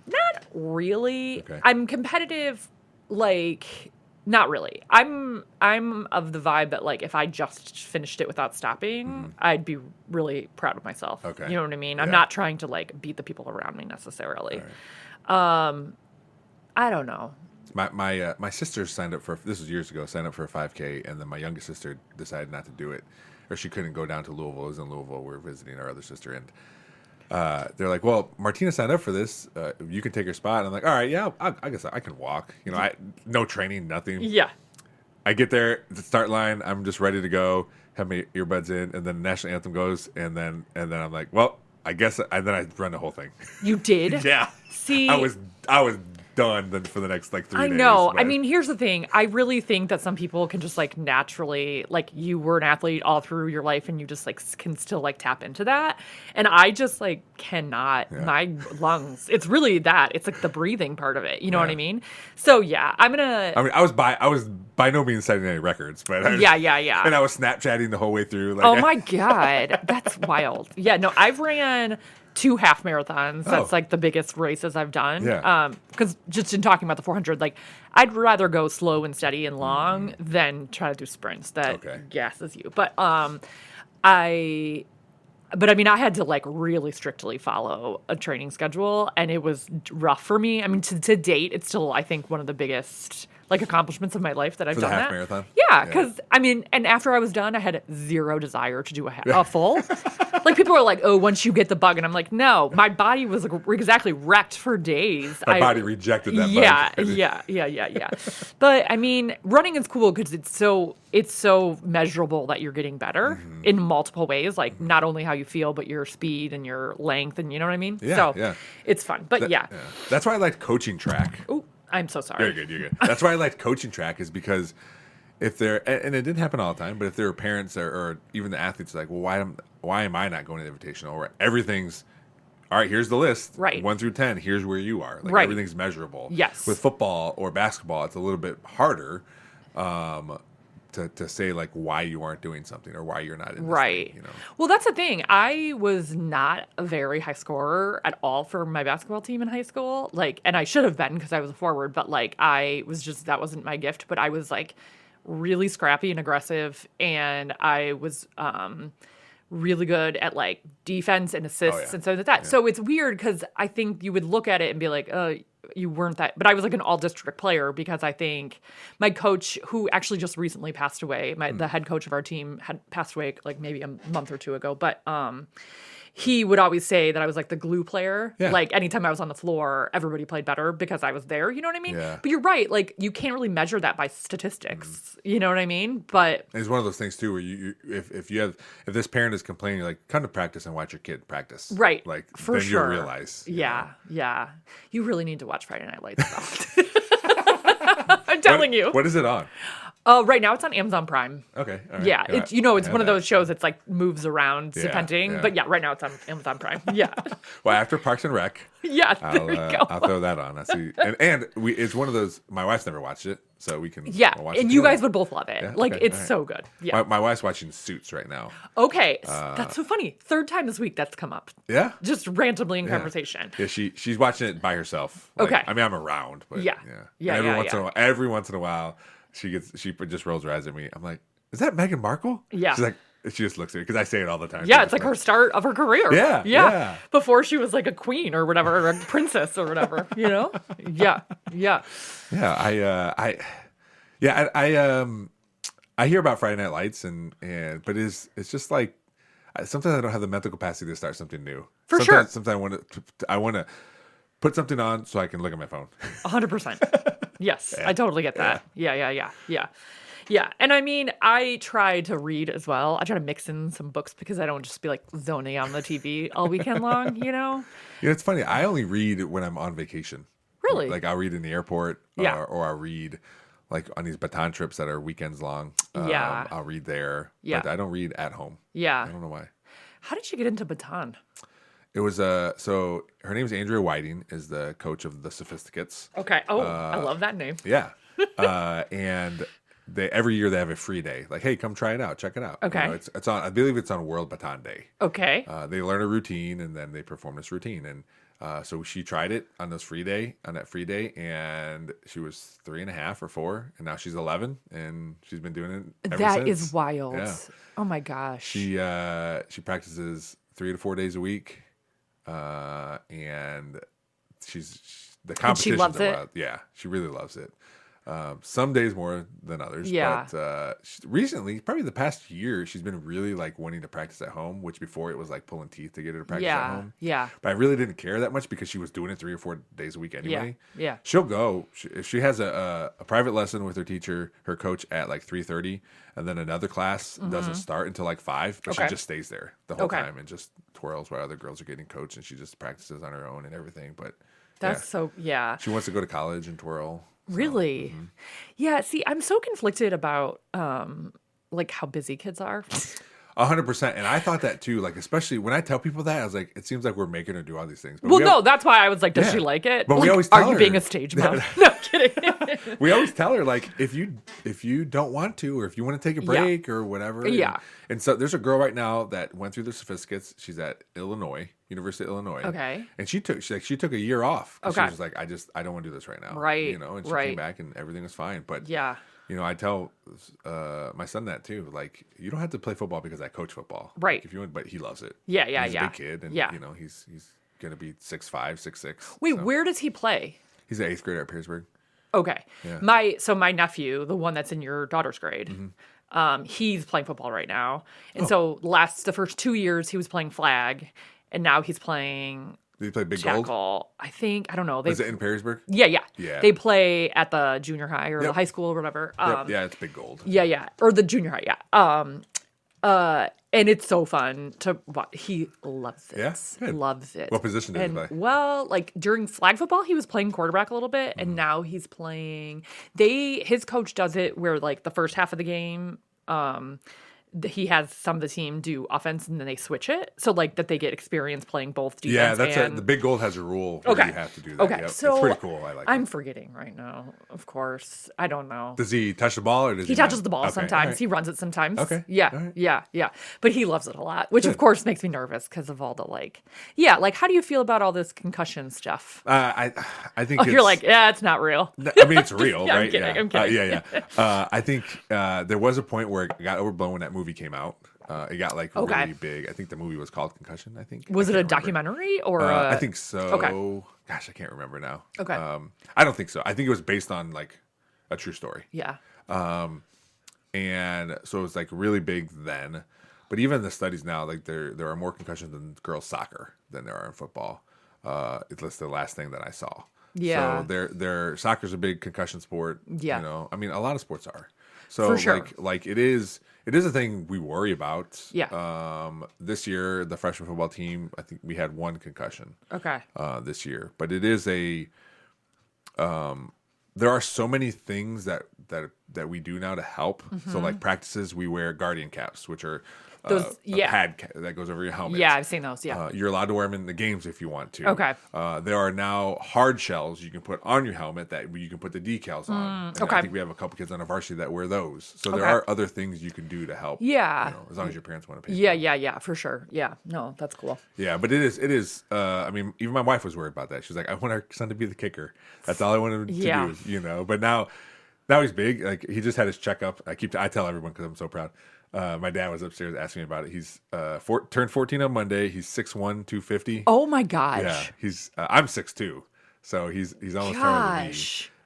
Not really. Okay. I'm competitive, like, not really. I'm of the vibe that like if I just finished it without stopping, I'd be really proud of myself. Okay. You know what I mean? I'm Yeah. not trying to like beat the people around me necessarily. I don't know. My sister signed up for, this was years ago, signed up for a 5K, and then my youngest sister decided not to do it, or she couldn't go down to Louisville. It was in Louisville. We were visiting our other sister, and they're like, well, Martina signed up for this. You can take her spot. And I'm like, all right, yeah, I guess I can walk. You know, no training, nothing. Yeah. I get there, the start line, I'm just ready to go, have my earbuds in, and then the national anthem goes, and then I'm like, well, I guess, and then I run the whole thing. You did? Yeah. See, I was done then for the next like 3 days. I know. but- I mean, here's the thing. I really think that some people can just like naturally, like you were an athlete all through your life and you just like can still like tap into that. And I just like cannot. Yeah. My lungs, it's really that. It's like the breathing part of it. You know what I mean? So yeah, I mean, I was by no means setting any records, but yeah. And I was Snapchatting the whole way through. Like, Oh my God. That's wild. Yeah, no, I've ran 2 half marathons. That's like the biggest races I've done. Yeah. Because just in talking about the 400, like I'd rather go slow and steady and long than try to do sprints that gasses you. But I mean, I had to like really strictly follow a training schedule, and it was rough for me. I mean, to date, it's still I think one of the biggest like accomplishments of my life that I've For done the half that. marathon? Yeah, because I mean, and after I was done, I had zero desire to do a full. Like people are like, "Oh, once you get the bug," and I'm like, "No, my body was like, exactly wrecked for days." My body rejected that bug. Yeah. But I mean, running is cool because it's so measurable that you're getting better in multiple ways, like not only how you feel, but your speed and your length, and you know what I mean. Yeah. It's fun. But yeah. That's why I liked coaching track. Oh, I'm so sorry. You're good. That's why I liked coaching track, is because if they're, and it didn't happen all the time, but if there were parents or even the athletes like, well, why am I not going to the Invitational? Or everything's, all right, here's the list. Right. 1 through 10, here's where you are. Like Right. everything's measurable. Yes. With football or basketball, it's a little bit harder. to say like why you aren't doing something or why you're not in this Right. thing, you know. Well, that's the thing. I was not a very high scorer at all for my basketball team in high school. Like, and I should have been because I was a forward, but like I was just, that wasn't my gift. But I was like really scrappy and aggressive, and I was really good at like defense and assists and stuff like that. So it's weird because I think you would look at it and be like, you weren't that, but I was like an all district player because I think my coach, who actually just recently passed away, the head coach of our team had passed away like maybe a month or two ago, but he would always say that I was like the glue player. Yeah. Like anytime I was on the floor, everybody played better because I was there. You know what I mean? Yeah. But you're right. Like you can't really measure that by statistics. You know what I mean? But It's one of those things too where if this parent is complaining, like come to practice and watch your kid practice. right. Like for then sure. you'll realize. Yeah. Yeah. You really need to watch Friday Night Lights though. I'm telling you. What is it on? Right now it's on Amazon Prime. Okay. All right. Yeah, it's it's one of those shows that's like moves around Yeah, depending. yeah. But yeah, right now it's on Amazon Prime. Yeah. Well, after Parks and Rec, Yeah, there you go. I'll throw that on. I see, and it's one of those. My wife's never watched it, so we can. Yeah, we'll watch it and you together. guys would both love it. Yeah, Like okay, it's all right. so good. Yeah. My wife's watching Suits right now. Okay, that's so funny. Third time this week that's come up, Yeah. just randomly in conversation. Yeah, she's watching it by herself. Like, Okay. I mean, I'm around, but Yeah. yeah. Yeah, And yeah. every once in a while, she just rolls her eyes at me. I'm like, is that Meghan Markle? Yeah. She's like, she just looks at me because I say it all the time. Yeah, She's it's like just her start of her career. Yeah, yeah. Before she was like a queen or whatever, or a princess or whatever, you know? Yeah, yeah. Yeah, I hear about Friday Night Lights but it's just like sometimes I don't have the mental capacity to start something new. For sure. Sometimes I want to put something on so I can look at my phone. 100%. Yes, I totally get that. Yeah. And I mean, I try to read as well. I try to mix in some books because I don't just be like zoning on the TV all weekend long, you know? You know, it's funny. I only read when I'm on vacation. Really? Like I'll read in the airport Yeah. or I'll read like on these baton trips that are weekends long. Yeah. I'll read there. Yeah. But I don't read at home. I Yeah. don't know why. How did you get into baton? It was so her name's Andrea Whiting, is the coach of the Sophisticates. Okay. Oh, I love that name. Yeah. And every year they have a free day. Like, hey, come try it out, check it out. Okay. You know, it's on. I believe it's on World Baton Day. Okay. They learn a routine and then they perform this routine. And so she tried it on that free day, and she was 3.5 or 4, and now she's 11, and she's been doing it ever That since. is wild. Yeah. Oh my gosh. She practices 3 to 4 days a week, and the competition. loves it? Yeah, she really loves it. Some days more than others. Yeah. But recently, probably the past year, she's been really like wanting to practice at home, which before it was like pulling teeth to get her to practice at home. Yeah. But I really didn't care that much because she was doing it 3 or 4 days a week anyway. Yeah. She'll go. If she has a private lesson with her teacher, her coach at like 3:30, and then another class doesn't start until like 5, but Okay. she just stays there the whole Okay. time and just twirls while other girls are getting coached, and she just practices on her own and everything. But That's yeah. so, yeah. She wants to go to college and twirl. So, Really? Yeah. See, I'm so conflicted about like how busy kids are. 100%. And I thought that too. Like, especially when I tell people that, I was like, it seems like we're making her do all these things. But Well, we no, that's why I was like, does Yeah. she like it? But we Like, always tell are you her- being a stage mom? No, kidding. we always tell her like if you don't want to, or if you want to take a break or whatever. Yeah. And so there's a girl right now that went through the Sophisticates. She's at University of Illinois. Okay. And she took a year off. 'Cause Okay. She was like, I don't want to do this right now. Right, You know, and she right. came back and everything was fine. But Yeah. you know, I tell my son that too. Like, you don't have to play football because I coach football. Right. Like, if you want, but he loves it. Yeah. He's a big kid, and Yeah. you know, he's gonna be 6'5", 6'6". Wait, so. where does he play? He's an 8th grader at Pearsburg. Okay. Yeah. My nephew, the one that's in your daughter's grade, he's playing football right now. And so the first 2 years he was playing flag, and now he's playing Did he play Big Gold? tackle. I don't know. Is it in Pearsburg? Yeah. Yeah. They play at the junior high or the Yep. high school or whatever. Yep. Yeah, it's Big Gold. Yeah. Or the junior high, yeah. And it's so fun to watch. He loves it. Yeah? Good. Loves it. What position did he play? Well, like during flag football, he was playing quarterback a little bit, and now he's playing. His coach does it where like the first half of the game, he has some of the team do offense and then they switch it. So like that they get experience playing both defense Yeah, that's and... the Big Gold has a rule where you have to do that. Okay, Yep. so it's pretty cool. I like I'm it. forgetting right now, of course. I don't know. Does he touch the ball or does he touches not? the ball Okay, sometimes. all right. He runs it sometimes. Okay, Yeah, all right. yeah. But he loves it a lot, which of course makes me nervous because of all the like... Yeah, like how do you feel about all this concussion stuff? I think You're like, yeah, it's not real. I mean, it's real, Yeah, I'm right? kidding, I'm kidding. Yeah. I think there was a point where it got overblown when that movie came out. It got like really big. I think the movie was called Concussion. I think. Was I it a can't remember. documentary or? I think so. Okay. Gosh, I can't remember now. Okay. I don't think so. I think it was based on like a true story. Yeah. And so it was like really big then. But even the studies now, like there are more concussions in girls soccer than there are in football. It's the last thing that I saw. Yeah. So their soccer's a big concussion sport. Yeah. You know, I mean, a lot of sports are. So For sure. like it is a thing we worry about. Yeah. This year, the freshman football team, I think we had one concussion. Okay. This year, but it is there are so many things that we do now to help. So like practices, we wear guardian caps, which are Those- a pad that goes over your helmet. Yeah, I've seen those. Yeah. You're allowed to wear them in the games if you want to. Okay. There are now hard shells you can put on your helmet that you can put the decals on. And okay. I think we have a couple kids on our varsity that wear those. So there Okay. are other things you can do to help. Yeah. You know, as long as your parents want to pay. Yeah, for sure. Yeah. No, that's cool. Yeah, but it is. I mean, even my wife was worried about that. She's like, I want our son to be the kicker. That's all I want him to Yeah. do, you know. But now he's big. Like he just had his checkup. I tell everyone because I'm so proud. My dad was upstairs asking me about it. He's turned 14 on Monday. He's 6'1", 250. Oh my gosh. Yeah, he's I'm 6'2", so he's almost taller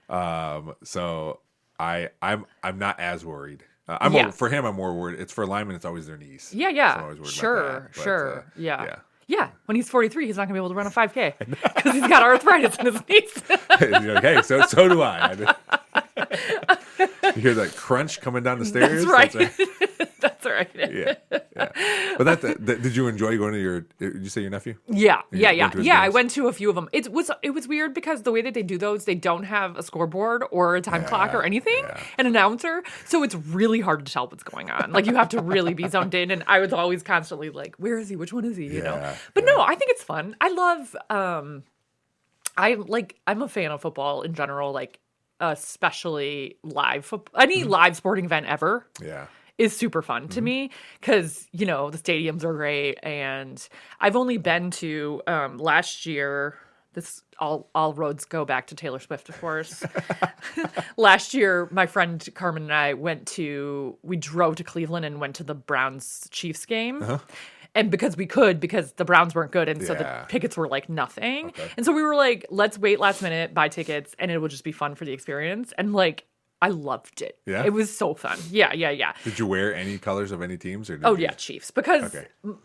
than me. So I'm not as worried. For him, I'm more worried. It's for linemen. It's always their knees. Yeah. So I'm always worried Sure. about that. Sure. But, Yeah. Yeah, when he's 43, he's not gonna be able to run a 5K because he's got arthritis in his knees. You're like, hey, so do I. You hear that crunch coming down the stairs. That's right. That's right. Yeah. But did you enjoy going to your? Did you say your nephew? Yeah. went to his I games? went to a few of them. It was weird because the way that they do those, they don't have a scoreboard or a time clock or anything, an announcer. So it's really hard to tell what's going on. Like you have to really be zoned in. And I was always constantly like, where is he? Which one is he? You know. But no, I think it's fun. I love. I'm a fan of football in general. Like especially live football. Any live sporting event ever. Yeah. Is super fun to me because, you know, the stadiums are great. And I've only been to last year, all roads go back to Taylor Swift, of course. Last year, my friend Carmen and I we drove to Cleveland and went to the Browns-Chiefs game. And because the Browns weren't good. And so the tickets were like nothing. Okay. And so we were like, let's wait last minute, buy tickets, and it will just be fun for the experience. And like, I loved it. Yeah? It was so fun. Yeah. Did you wear any colors of any teams? Or Chiefs. Because,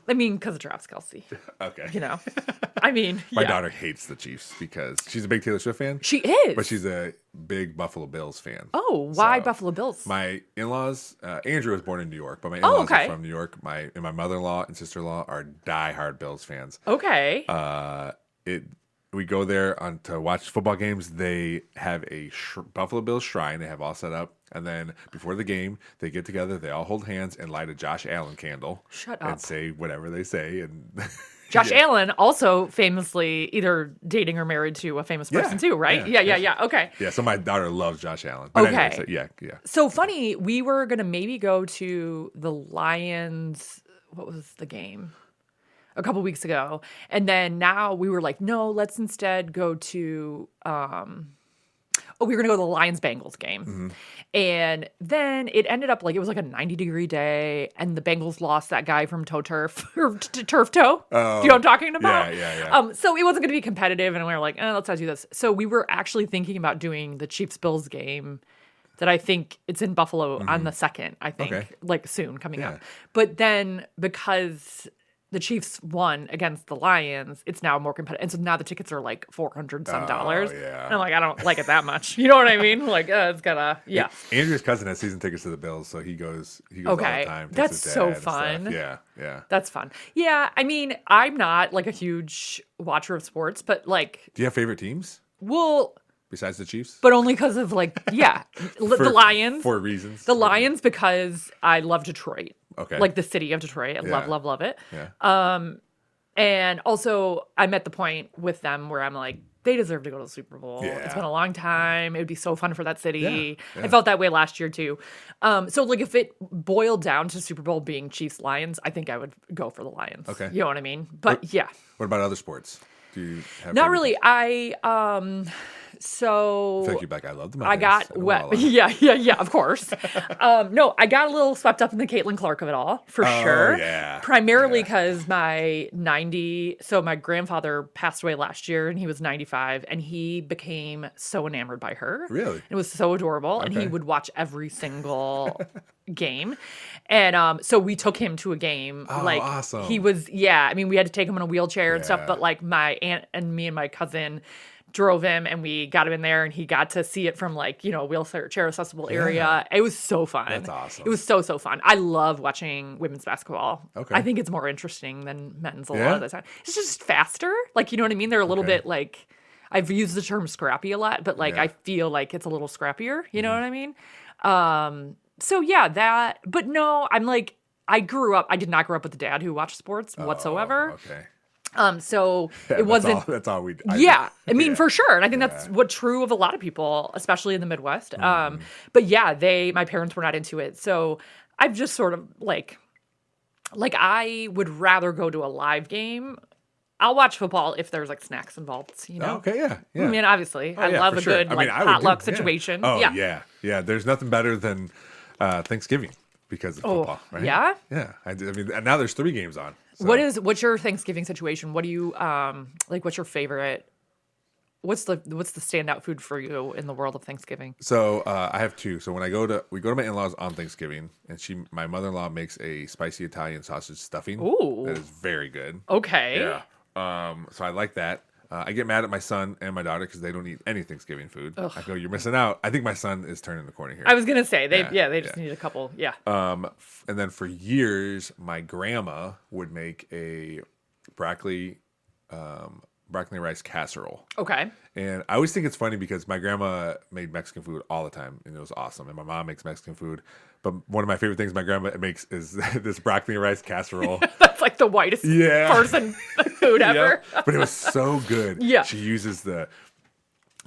because of Travis Kelce. Okay. You know? I mean, My daughter hates the Chiefs because she's a big Taylor Swift fan. She is. But she's a big Buffalo Bills fan. Oh, why So, Buffalo Bills? My in-laws, Andrew was born in New York, but my in-laws are from New York. My mother-in-law and sister-in-law are diehard Bills fans. Okay. We go there to watch football games. They have a Buffalo Bills shrine. They have all set up. And then before the game, they get together. They all hold hands and light a Josh Allen candle. Shut up. And say whatever they say. And Josh Allen, also famously either dating or married to a famous person too, right? Yeah. Okay. Yeah, so my daughter loves Josh Allen. But Okay. Anyway, yeah. So funny, we were going to maybe go to the Lions. What was the game? A couple weeks ago. And then now we were like, no, let's instead go to, we were going to go to the Lions-Bengals game. And then it ended up like, it was like a 90-degree day and the Bengals lost that guy from Toe Turf, or Turf Toe. Do you know what I'm talking about? Yeah. So it wasn't going to be competitive and we were like, let's not do this. So we were actually thinking about doing the Chiefs-Bills game that I think it's in Buffalo on the 2nd, I think, like soon coming up. But then because the Chiefs won against the Lions, it's now more competitive. And so now the tickets are like $400 some. And I'm like, I don't like it that much. You know what I mean? Like, it's gotta, Andrew's cousin has season tickets to the Bills, so he goes all the time. That's so fun. Yeah. That's fun. Yeah, I mean, I'm not like a huge watcher of sports, but like... Do you have favorite teams? Well... Besides the Chiefs? But only because of like, the Lions. For reasons. The Lions because I love Detroit. Okay. Like the city of Detroit. I love, Yeah. love, love it. Yeah. And also, I'm at the point with them where I'm like, they deserve to go to the Super Bowl. Yeah. It's been a long time. It would be so fun for that city. Yeah, I yeah. felt that way last year too. So like if it boiled down to Super Bowl being Chiefs Lions, I think I would go for the Lions. Okay. You know what I mean? But yeah. What about other sports? Do you have Not favorite- really. I So feel like you'd be like, I love the I Madhouse. got know wet. all of it. Yeah, of course. No, I got a little swept up in the Caitlin Clark of it all, for sure. yeah. Primarily because my grandfather passed away last year and he was 95 and he became so enamored by her. Really? It was so adorable. And he Okay. would watch every single game. And so we took him to a game. Oh, like awesome. he was, I mean, we had to take him in a wheelchair and stuff, Yeah. but like my aunt and me and my cousin drove him and we got him in there and he got to see it from like, a wheelchair accessible area. It was so fun. That's awesome. It was so fun. I love watching women's basketball. Okay. I think it's more interesting than men's a lot Yeah? of the time. It's just faster. Like, you know what I mean? They're a little Okay. bit like, I've used the term scrappy a lot, but like Yeah. I feel like it's a little scrappier. You know what I mean? So yeah, but no, I'm like, I did not grow up with a dad who watched sports whatsoever. Okay. So Yeah, it wasn't. That's all we. I mean, Yeah. for sure. And I think that's what true of a lot of people, especially in the Midwest. But yeah, my parents were not into it. So I've just sort of like I would rather go to a live game. I'll watch football if there's like snacks involved, Oh, okay. Yeah. Yeah. I mean, obviously, I yeah, love for a sure. good I mean, like I would potluck do- yeah. situation. Oh yeah. yeah. Yeah. There's nothing better than Thanksgiving because of football, right? yeah? Yeah. I mean, and now there's 3 games on. So. What's your Thanksgiving situation? What do you like? What's your favorite? What's the standout food for you in the world of Thanksgiving? So I have 2. So when we go to my in-laws on Thanksgiving, and my mother-in-law makes a spicy Italian sausage stuffing. Ooh. That is very good. Okay. Yeah. So I like that. I get mad at my son and my daughter because they don't eat any Thanksgiving food. I go, you're missing out. I think my son is turning the corner here. I was gonna say they Yeah, just need a couple. Yeah. And then for years, my grandma would make a broccoli rice casserole. Okay. And I always think it's funny because my grandma made Mexican food all the time, and it was awesome. And my mom makes Mexican food. But one of my favorite things my grandma makes is this broccoli rice casserole. That's like the whitest person food ever. Yep. But it was so good. Yeah. She uses the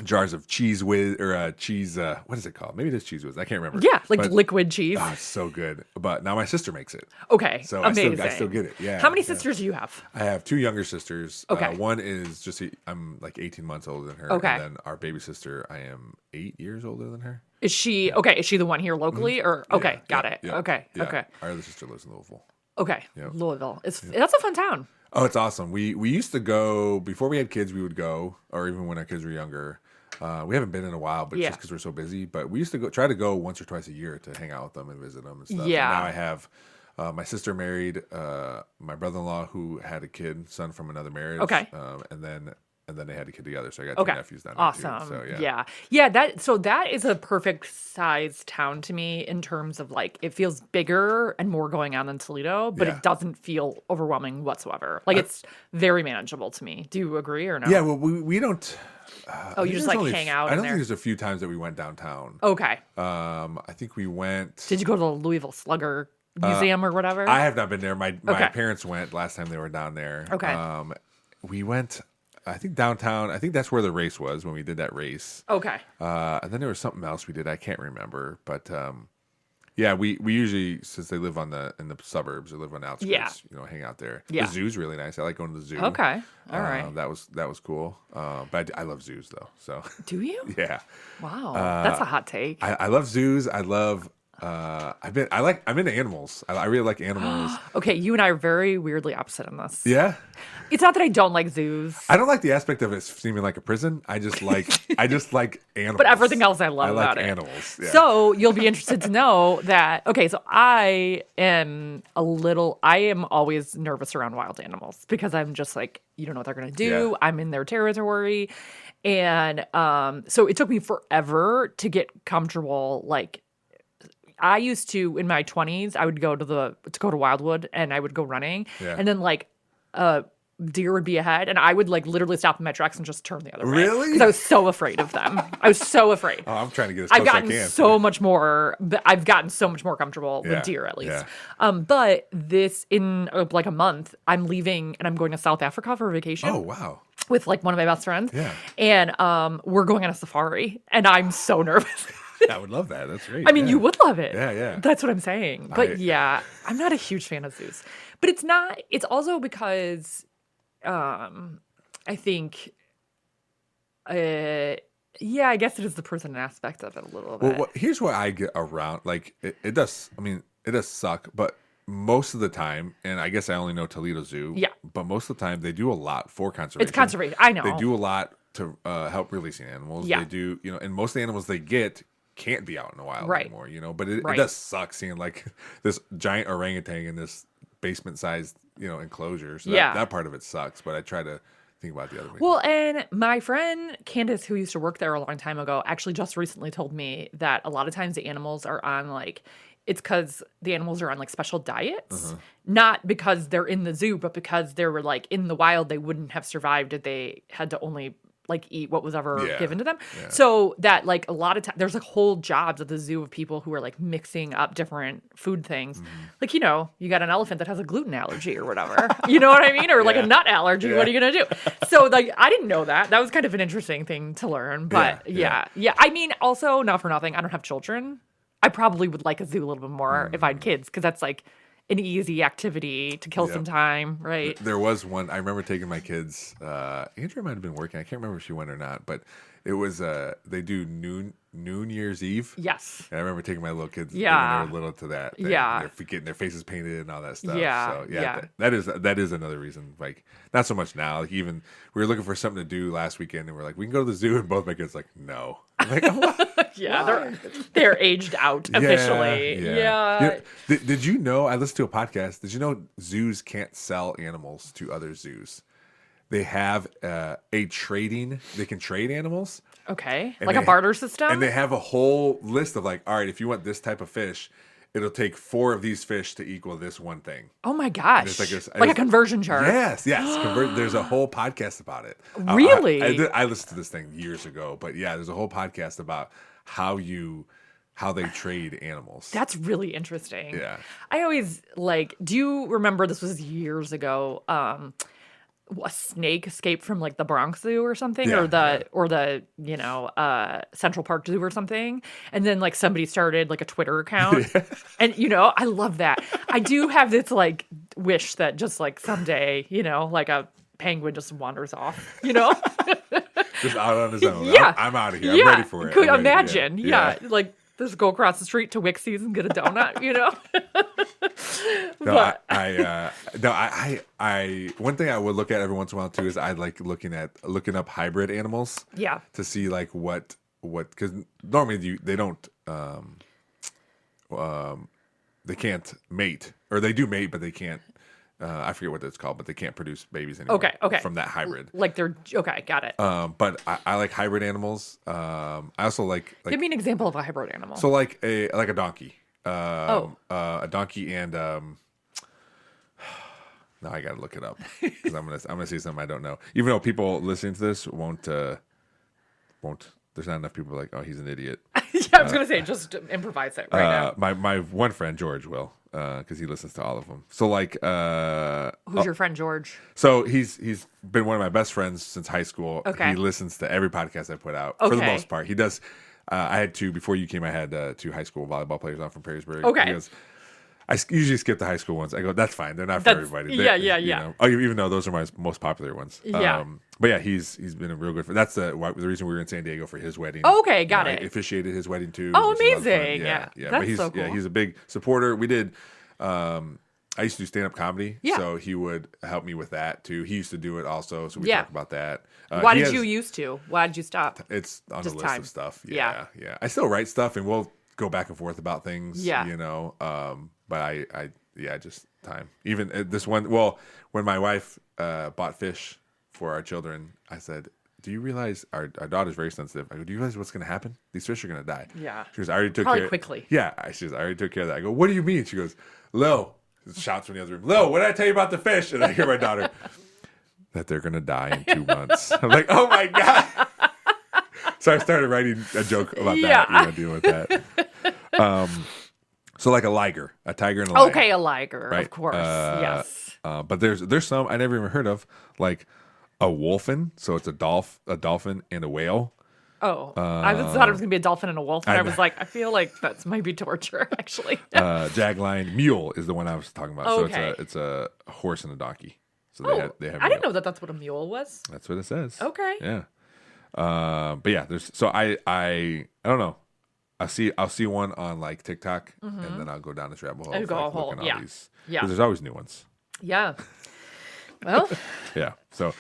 jars of cheese whiz or cheese. What is it called? Maybe it is cheese whiz. I can't remember. Yeah, like But- liquid cheese. Oh, it's so good. But now my sister makes it. Okay. So amazing. I still get it. Yeah. How many yeah. sisters do you have? I have 2 younger sisters. Okay. One is I'm like 18 months older than her. Okay. And then our baby sister, I am 8 years older than her. Is she okay? Is she the one here locally or okay? Yeah, got yeah, it. yeah, Okay. yeah. Okay. Our other sister lives in Louisville. Okay. Yeah. Louisville. That's a fun town. Oh, it's awesome. We used to go before we had kids. We would go, or even when our kids were younger. We haven't been in a while, but just because we're so busy. But we used to try to go once or twice a year to hang out with them and visit them and stuff. Yeah. And now I have my sister married my brother-in-law who had a son from another marriage. Okay. And then they had a kid together, so I got 2 nephews down there Awesome. too. So Yeah. That is a perfect size town to me in terms of like it feels bigger and more going on than Toledo, but Yeah. it doesn't feel overwhelming whatsoever. Like it's very manageable to me. Do you agree or no? Yeah, well, we don't. Oh, you just like hang out I in don't there. think there's a few times that we went downtown. Okay. I think we went. Did you go to the Louisville Slugger Museum or whatever? I have not been there. My Okay. parents went last time they were down there. Okay. We went. I think downtown. I think that's where the race was when we did that race. Okay. And then there was something else we did. I can't remember, but yeah, we usually, since they live in the suburbs or live on the outskirts, hang out there. Yeah. The zoo's really nice. I like going to the zoo. Okay. All right. That was cool. But I love zoos though. So Do you? yeah, Wow. That's a hot take. I love zoos. I love. I'm into animals. I really like animals. Okay, you and I are very weirdly opposite on this. Yeah. It's not that I don't like zoos. I don't like the aspect of it seeming like a prison. I just like animals. But everything else I love about it. animals. Yeah. So you'll be interested to know that, okay, so I am always nervous around wild animals because I'm just like, you don't know what they're going to do. Yeah. I'm in their territory. And so it took me forever to get comfortable. Like I used to, in my 20s, I would go to Wildwood and I would go running. Yeah. And then like deer would be ahead, and I would like literally stop in my tracks and just turn the other way. Really? Because I was so afraid of them. I was so afraid. Oh, I'm trying to get as close I've as I gotten can. so much more. I've gotten so much more comfortable Yeah, with deer, at least. yeah. But this in like a month, I'm leaving and I'm going to South Africa for a vacation. Oh, wow. With like one of my best friends. Yeah. And we're going on a safari, and I'm so nervous. I would love that. That's great. I mean, yeah. you would love it. Yeah, yeah. That's what I'm saying. But yeah, I'm not a huge fan of zoos. But it's not. It's also because I think, yeah, I guess it is the prison aspect of it a little bit. Well, here's what I get around. Like, it does, I mean, it does suck, but most of the time, and I guess I only know Toledo Zoo. Yeah. But most of the time, they do a lot for conservation. It's conservation. I know. They do a lot to help releasing animals. Yeah. They do, and most of the animals they get can't be out in the wild Right. anymore, But it Right. does suck seeing, like, this giant orangutan in this basement-sized, enclosure. So Yeah. that part of it sucks, but I try to think about the other way. Well, and my friend Candace, who used to work there a long time ago, actually just recently told me that a lot of times the animals are on like, it's because the animals are on like special diets, not because they're in the zoo, but because they were like in the wild, they wouldn't have survived if they had to only like eat what was ever given to them. Yeah. So that like a lot of times there's like whole jobs at the zoo of people who are like mixing up different food things. Like, you got an elephant that has a gluten allergy or whatever, you know what I mean? Or like a nut allergy. Yeah. What are you going to do? So like, I didn't know that. That was kind of an interesting thing to learn, but yeah. I mean, also not for nothing. I don't have children. I probably would like a zoo a little bit more if I had kids. 'Cause that's like an easy activity to kill some time, right? There was one, I remember taking my kids, Andrea might have been working, I can't remember if she went or not, but it was, they do New Year's Eve. Yes. And I remember taking my little kids when Yeah. they were little to that. Yeah. They're getting their faces painted and all that stuff. Yeah, So, yeah. that is another reason. Like, not so much now. Like, even, we were looking for something to do last weekend, and we're like, we can go to the zoo, and both my kids like, no. I'm like, what? Yeah, they're aged out officially. Yeah. Did you know, I listened to a podcast, did you know zoos can't sell animals to other zoos? They have they can trade animals. Okay. And Like a barter system? And they have a whole list of like, all right, if you want this type of fish, it'll take 4 of these fish to equal this one thing. Oh my gosh. It's like a conversion chart. Yes. There's a whole podcast about it. Really? I listened to this thing years ago, but yeah, there's a whole podcast about how they trade animals. That's really interesting. Yeah. I always do you remember this was years ago? A snake escaped from like the Bronx Zoo or something, Yeah, or the Central Park Zoo or something, and then like somebody started like a Twitter account, and I love that. I do have this like wish that just like someday like a penguin just wanders off, Just out on his own. Yeah. I'm out of here. I'm ready for it. Could I'm ready. imagine, like just go across the street to Wixies and get a donut, No, But- I one thing I would look at every once in a while too is I like looking up hybrid animals. Yeah. To see like what because normally they don't they can't mate, or they do mate but they can't I forget what it's called, but they can't produce babies anymore. Okay. From that hybrid. Like they're okay, got it. But I like hybrid animals. I also like Give me an example of a hybrid animal. so like a donkey. Oh. A donkey and now I gotta look it up because I'm gonna say something I don't know. Even though people listening to this won't. There's not enough people like, oh, he's an idiot. Yeah, I was gonna say just improvise it right now. My one friend George will, because he listens to all of them. So like, Who's your friend George? so he's been one of my best friends since high school. Okay. He listens to every podcast I put out for the Okay. most part. He does. I had two before you came. I had 2 high school volleyball players on from Perrysburg. Okay. He goes, I usually skip the high school ones. I go, that's fine. They're not for That's- everybody. yeah, They- yeah, you yeah. know. Oh, even though those are my most popular ones. Yeah. But yeah, he's been a real good friend. That's the reason we were in San Diego for his wedding. Oh, okay, got I it. officiated his wedding too. Oh, which was a lot of fun. amazing. Yeah. But That's he's so cool. he's a big supporter. We did. I used to do stand-up comedy, Yeah. so he would help me with that too. He used to do it also, so we Yeah. talk about that. Why he did has- you used to? Why did you stop? It's on Just the list time. of stuff. Yeah. Yeah. I still write stuff, and we'll go back and forth about things. Yeah. But I just time. Even this one. Well, when my wife bought fish for our children, I said, do you realize our daughter's very sensitive? I go, do you realize what's going to happen? These fish are going to die. Yeah. She goes, I already took Probably care. quickly. Yeah. She goes, I already took care of that. I go, what do you mean? She goes, Lo, shouts from the other room. Lo, what did I tell you about the fish? And I hear my daughter, that they're going to die in 2 months. I'm like, oh my God. So I started writing a joke about that, dealing with that. So like a liger, a tiger and a liger. Okay, a liger, right? of course. Yes. But there's some I never even heard of, like a wolfen. So it's a dolphin and a whale. Oh, I thought it was gonna be a dolphin and a wolf, and I was like, I feel like that's might be torture, actually. Jagline mule is the one I was talking about. Okay. So it's a horse and a donkey. So they have. I didn't know that that's what a mule was. That's what it says. Okay. Yeah. But yeah, I don't know. I'll see one on like TikTok, and then I'll go down this rabbit hole. Looking at all these. Yeah. 'Cause there's always new ones. Yeah. Well. Yeah. So,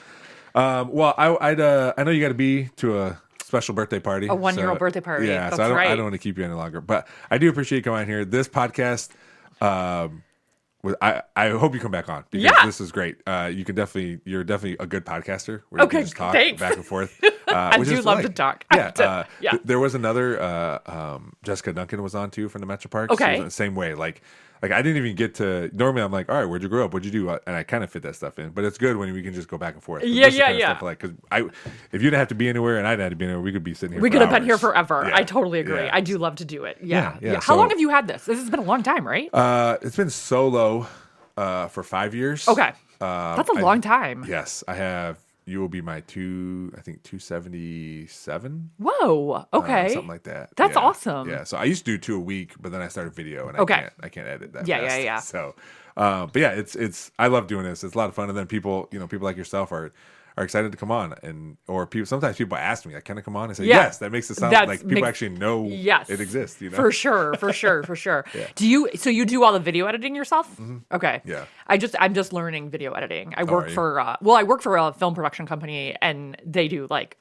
well, I know you got to be to a special birthday party. A 1-year-old birthday party. Yeah. That's So right. I don't want to keep you any longer, but I do appreciate you coming on here. This podcast, I hope you come back on because this is great. You're definitely a good podcaster where you can just talk back and forth. I do love to talk. Yeah. There was another Jessica Duncan was on too from the Metroparks. Okay. It was the same way. Like I didn't even get to. Normally, I'm like, all right, where'd you grow up? What'd you do? And I kind of fit that stuff in. But it's good when we can just go back and forth. Stuff like, because if you didn't have to be anywhere and I didn't have to be anywhere, we could be sitting here. We could have been here hours. forever. Yeah. I totally agree. Yeah. I do love to do it. Yeah. How So, long have you had this? This has been a long time, right? It's been solo for 5 years. Okay. That's a long time. Yes, I have. You will be my 277. Whoa. Okay. Something like that. That's awesome. Yeah. So I used to do 2 a week, but then I started video, and I can't edit that. Yeah. So, but yeah, it's I love doing this. It's a lot of fun, and then people like yourself are excited to come on, sometimes people ask me, can I come on? I say yes. That makes it sound like people actually know it exists. For sure. Yeah. Do you do all the video editing yourself? Mm-hmm. Okay. Yeah. I'm just learning video editing. I work for a film production company, and they do like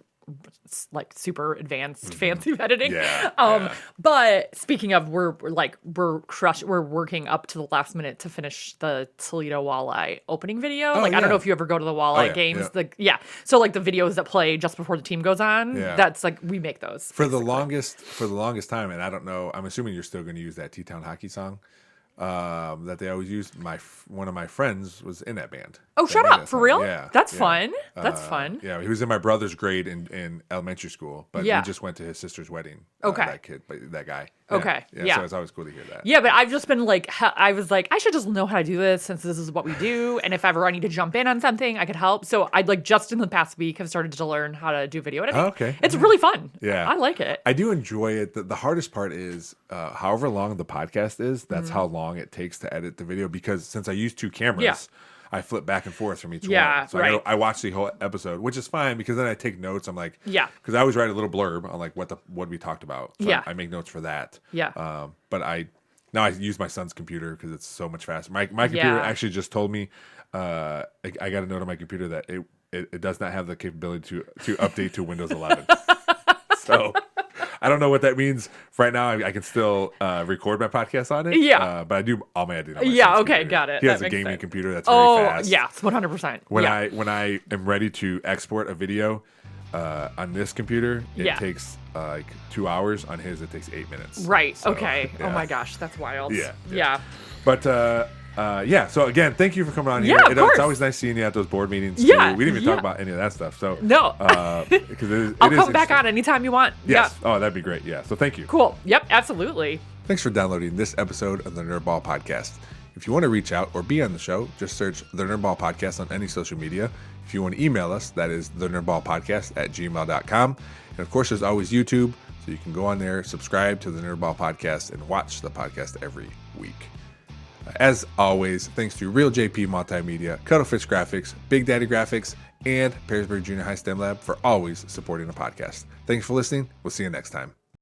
super advanced fancy editing. But speaking of, we're working up to the last minute to finish the Toledo Walleye opening video. I don't know if you ever go to the Walleye games. So like the videos that play just before the team goes on, that's like we make those for the longest time. And I don't know, I'm assuming you're still going to use that T-Town hockey song that they always use. One of my friends was in that band. Oh, shut up. For real? Yeah. That's fun. That's fun. Yeah, he was in my brother's grade in elementary school, but we just went to his sister's wedding. That guy. Okay. Yeah. So it's always cool to hear that. Yeah, but I've just been like, I was like, I should just know how to do this since this is what we do. And if ever I need to jump in on something, I could help. So I'd like just in the past week have started to learn how to do video editing. Oh, okay. It's really fun. Yeah. I like it. I do enjoy it. The hardest part is however long the podcast is, that's how long it takes to edit the video, because since I use 2 cameras, I flip back and forth from each one. So I watch the whole episode, which is fine because then I take notes. I'm like, because I always write a little blurb on like what we talked about. So I make notes for that. But now I use my son's computer because it's so much faster. My computer actually just told me, I got a note on my computer that it does not have the capability to update to Windows 11. So I don't know what that means. Right now, I can still record my podcast on it. But I do all my editing on my son's computer. Got it. He has a gaming computer that's very fast. Oh, yes, 100%. When I am ready to export a video on this computer, it takes like 2 hours. On his, it takes 8 minutes. Right. So, okay. Oh my gosh, that's wild. Yeah. But so again, thank you for coming on here. Yeah, of course. It's always nice seeing you at those board meetings. Yeah, too. We didn't even talk about any of that stuff. So no, because I'll come back on anytime you want. Yes. Yeah. Oh, that'd be great. Yeah. So thank you. Cool. Yep. Absolutely. Thanks for downloading this episode of the Nerdball Podcast. If you want to reach out or be on the show, just search the Nerdball Podcast on any social media. If you want to email us, that is thenerdballpodcast@gmail.com. And of course, there's always YouTube, so you can go on there, subscribe to the Nerdball Podcast, and watch the podcast every week. As always, thanks to Real JP Multimedia, Cuddlefish Graphics, Big Daddy Graphics, and Perrysburg Junior High STEM Lab for always supporting the podcast. Thanks for listening. We'll see you next time.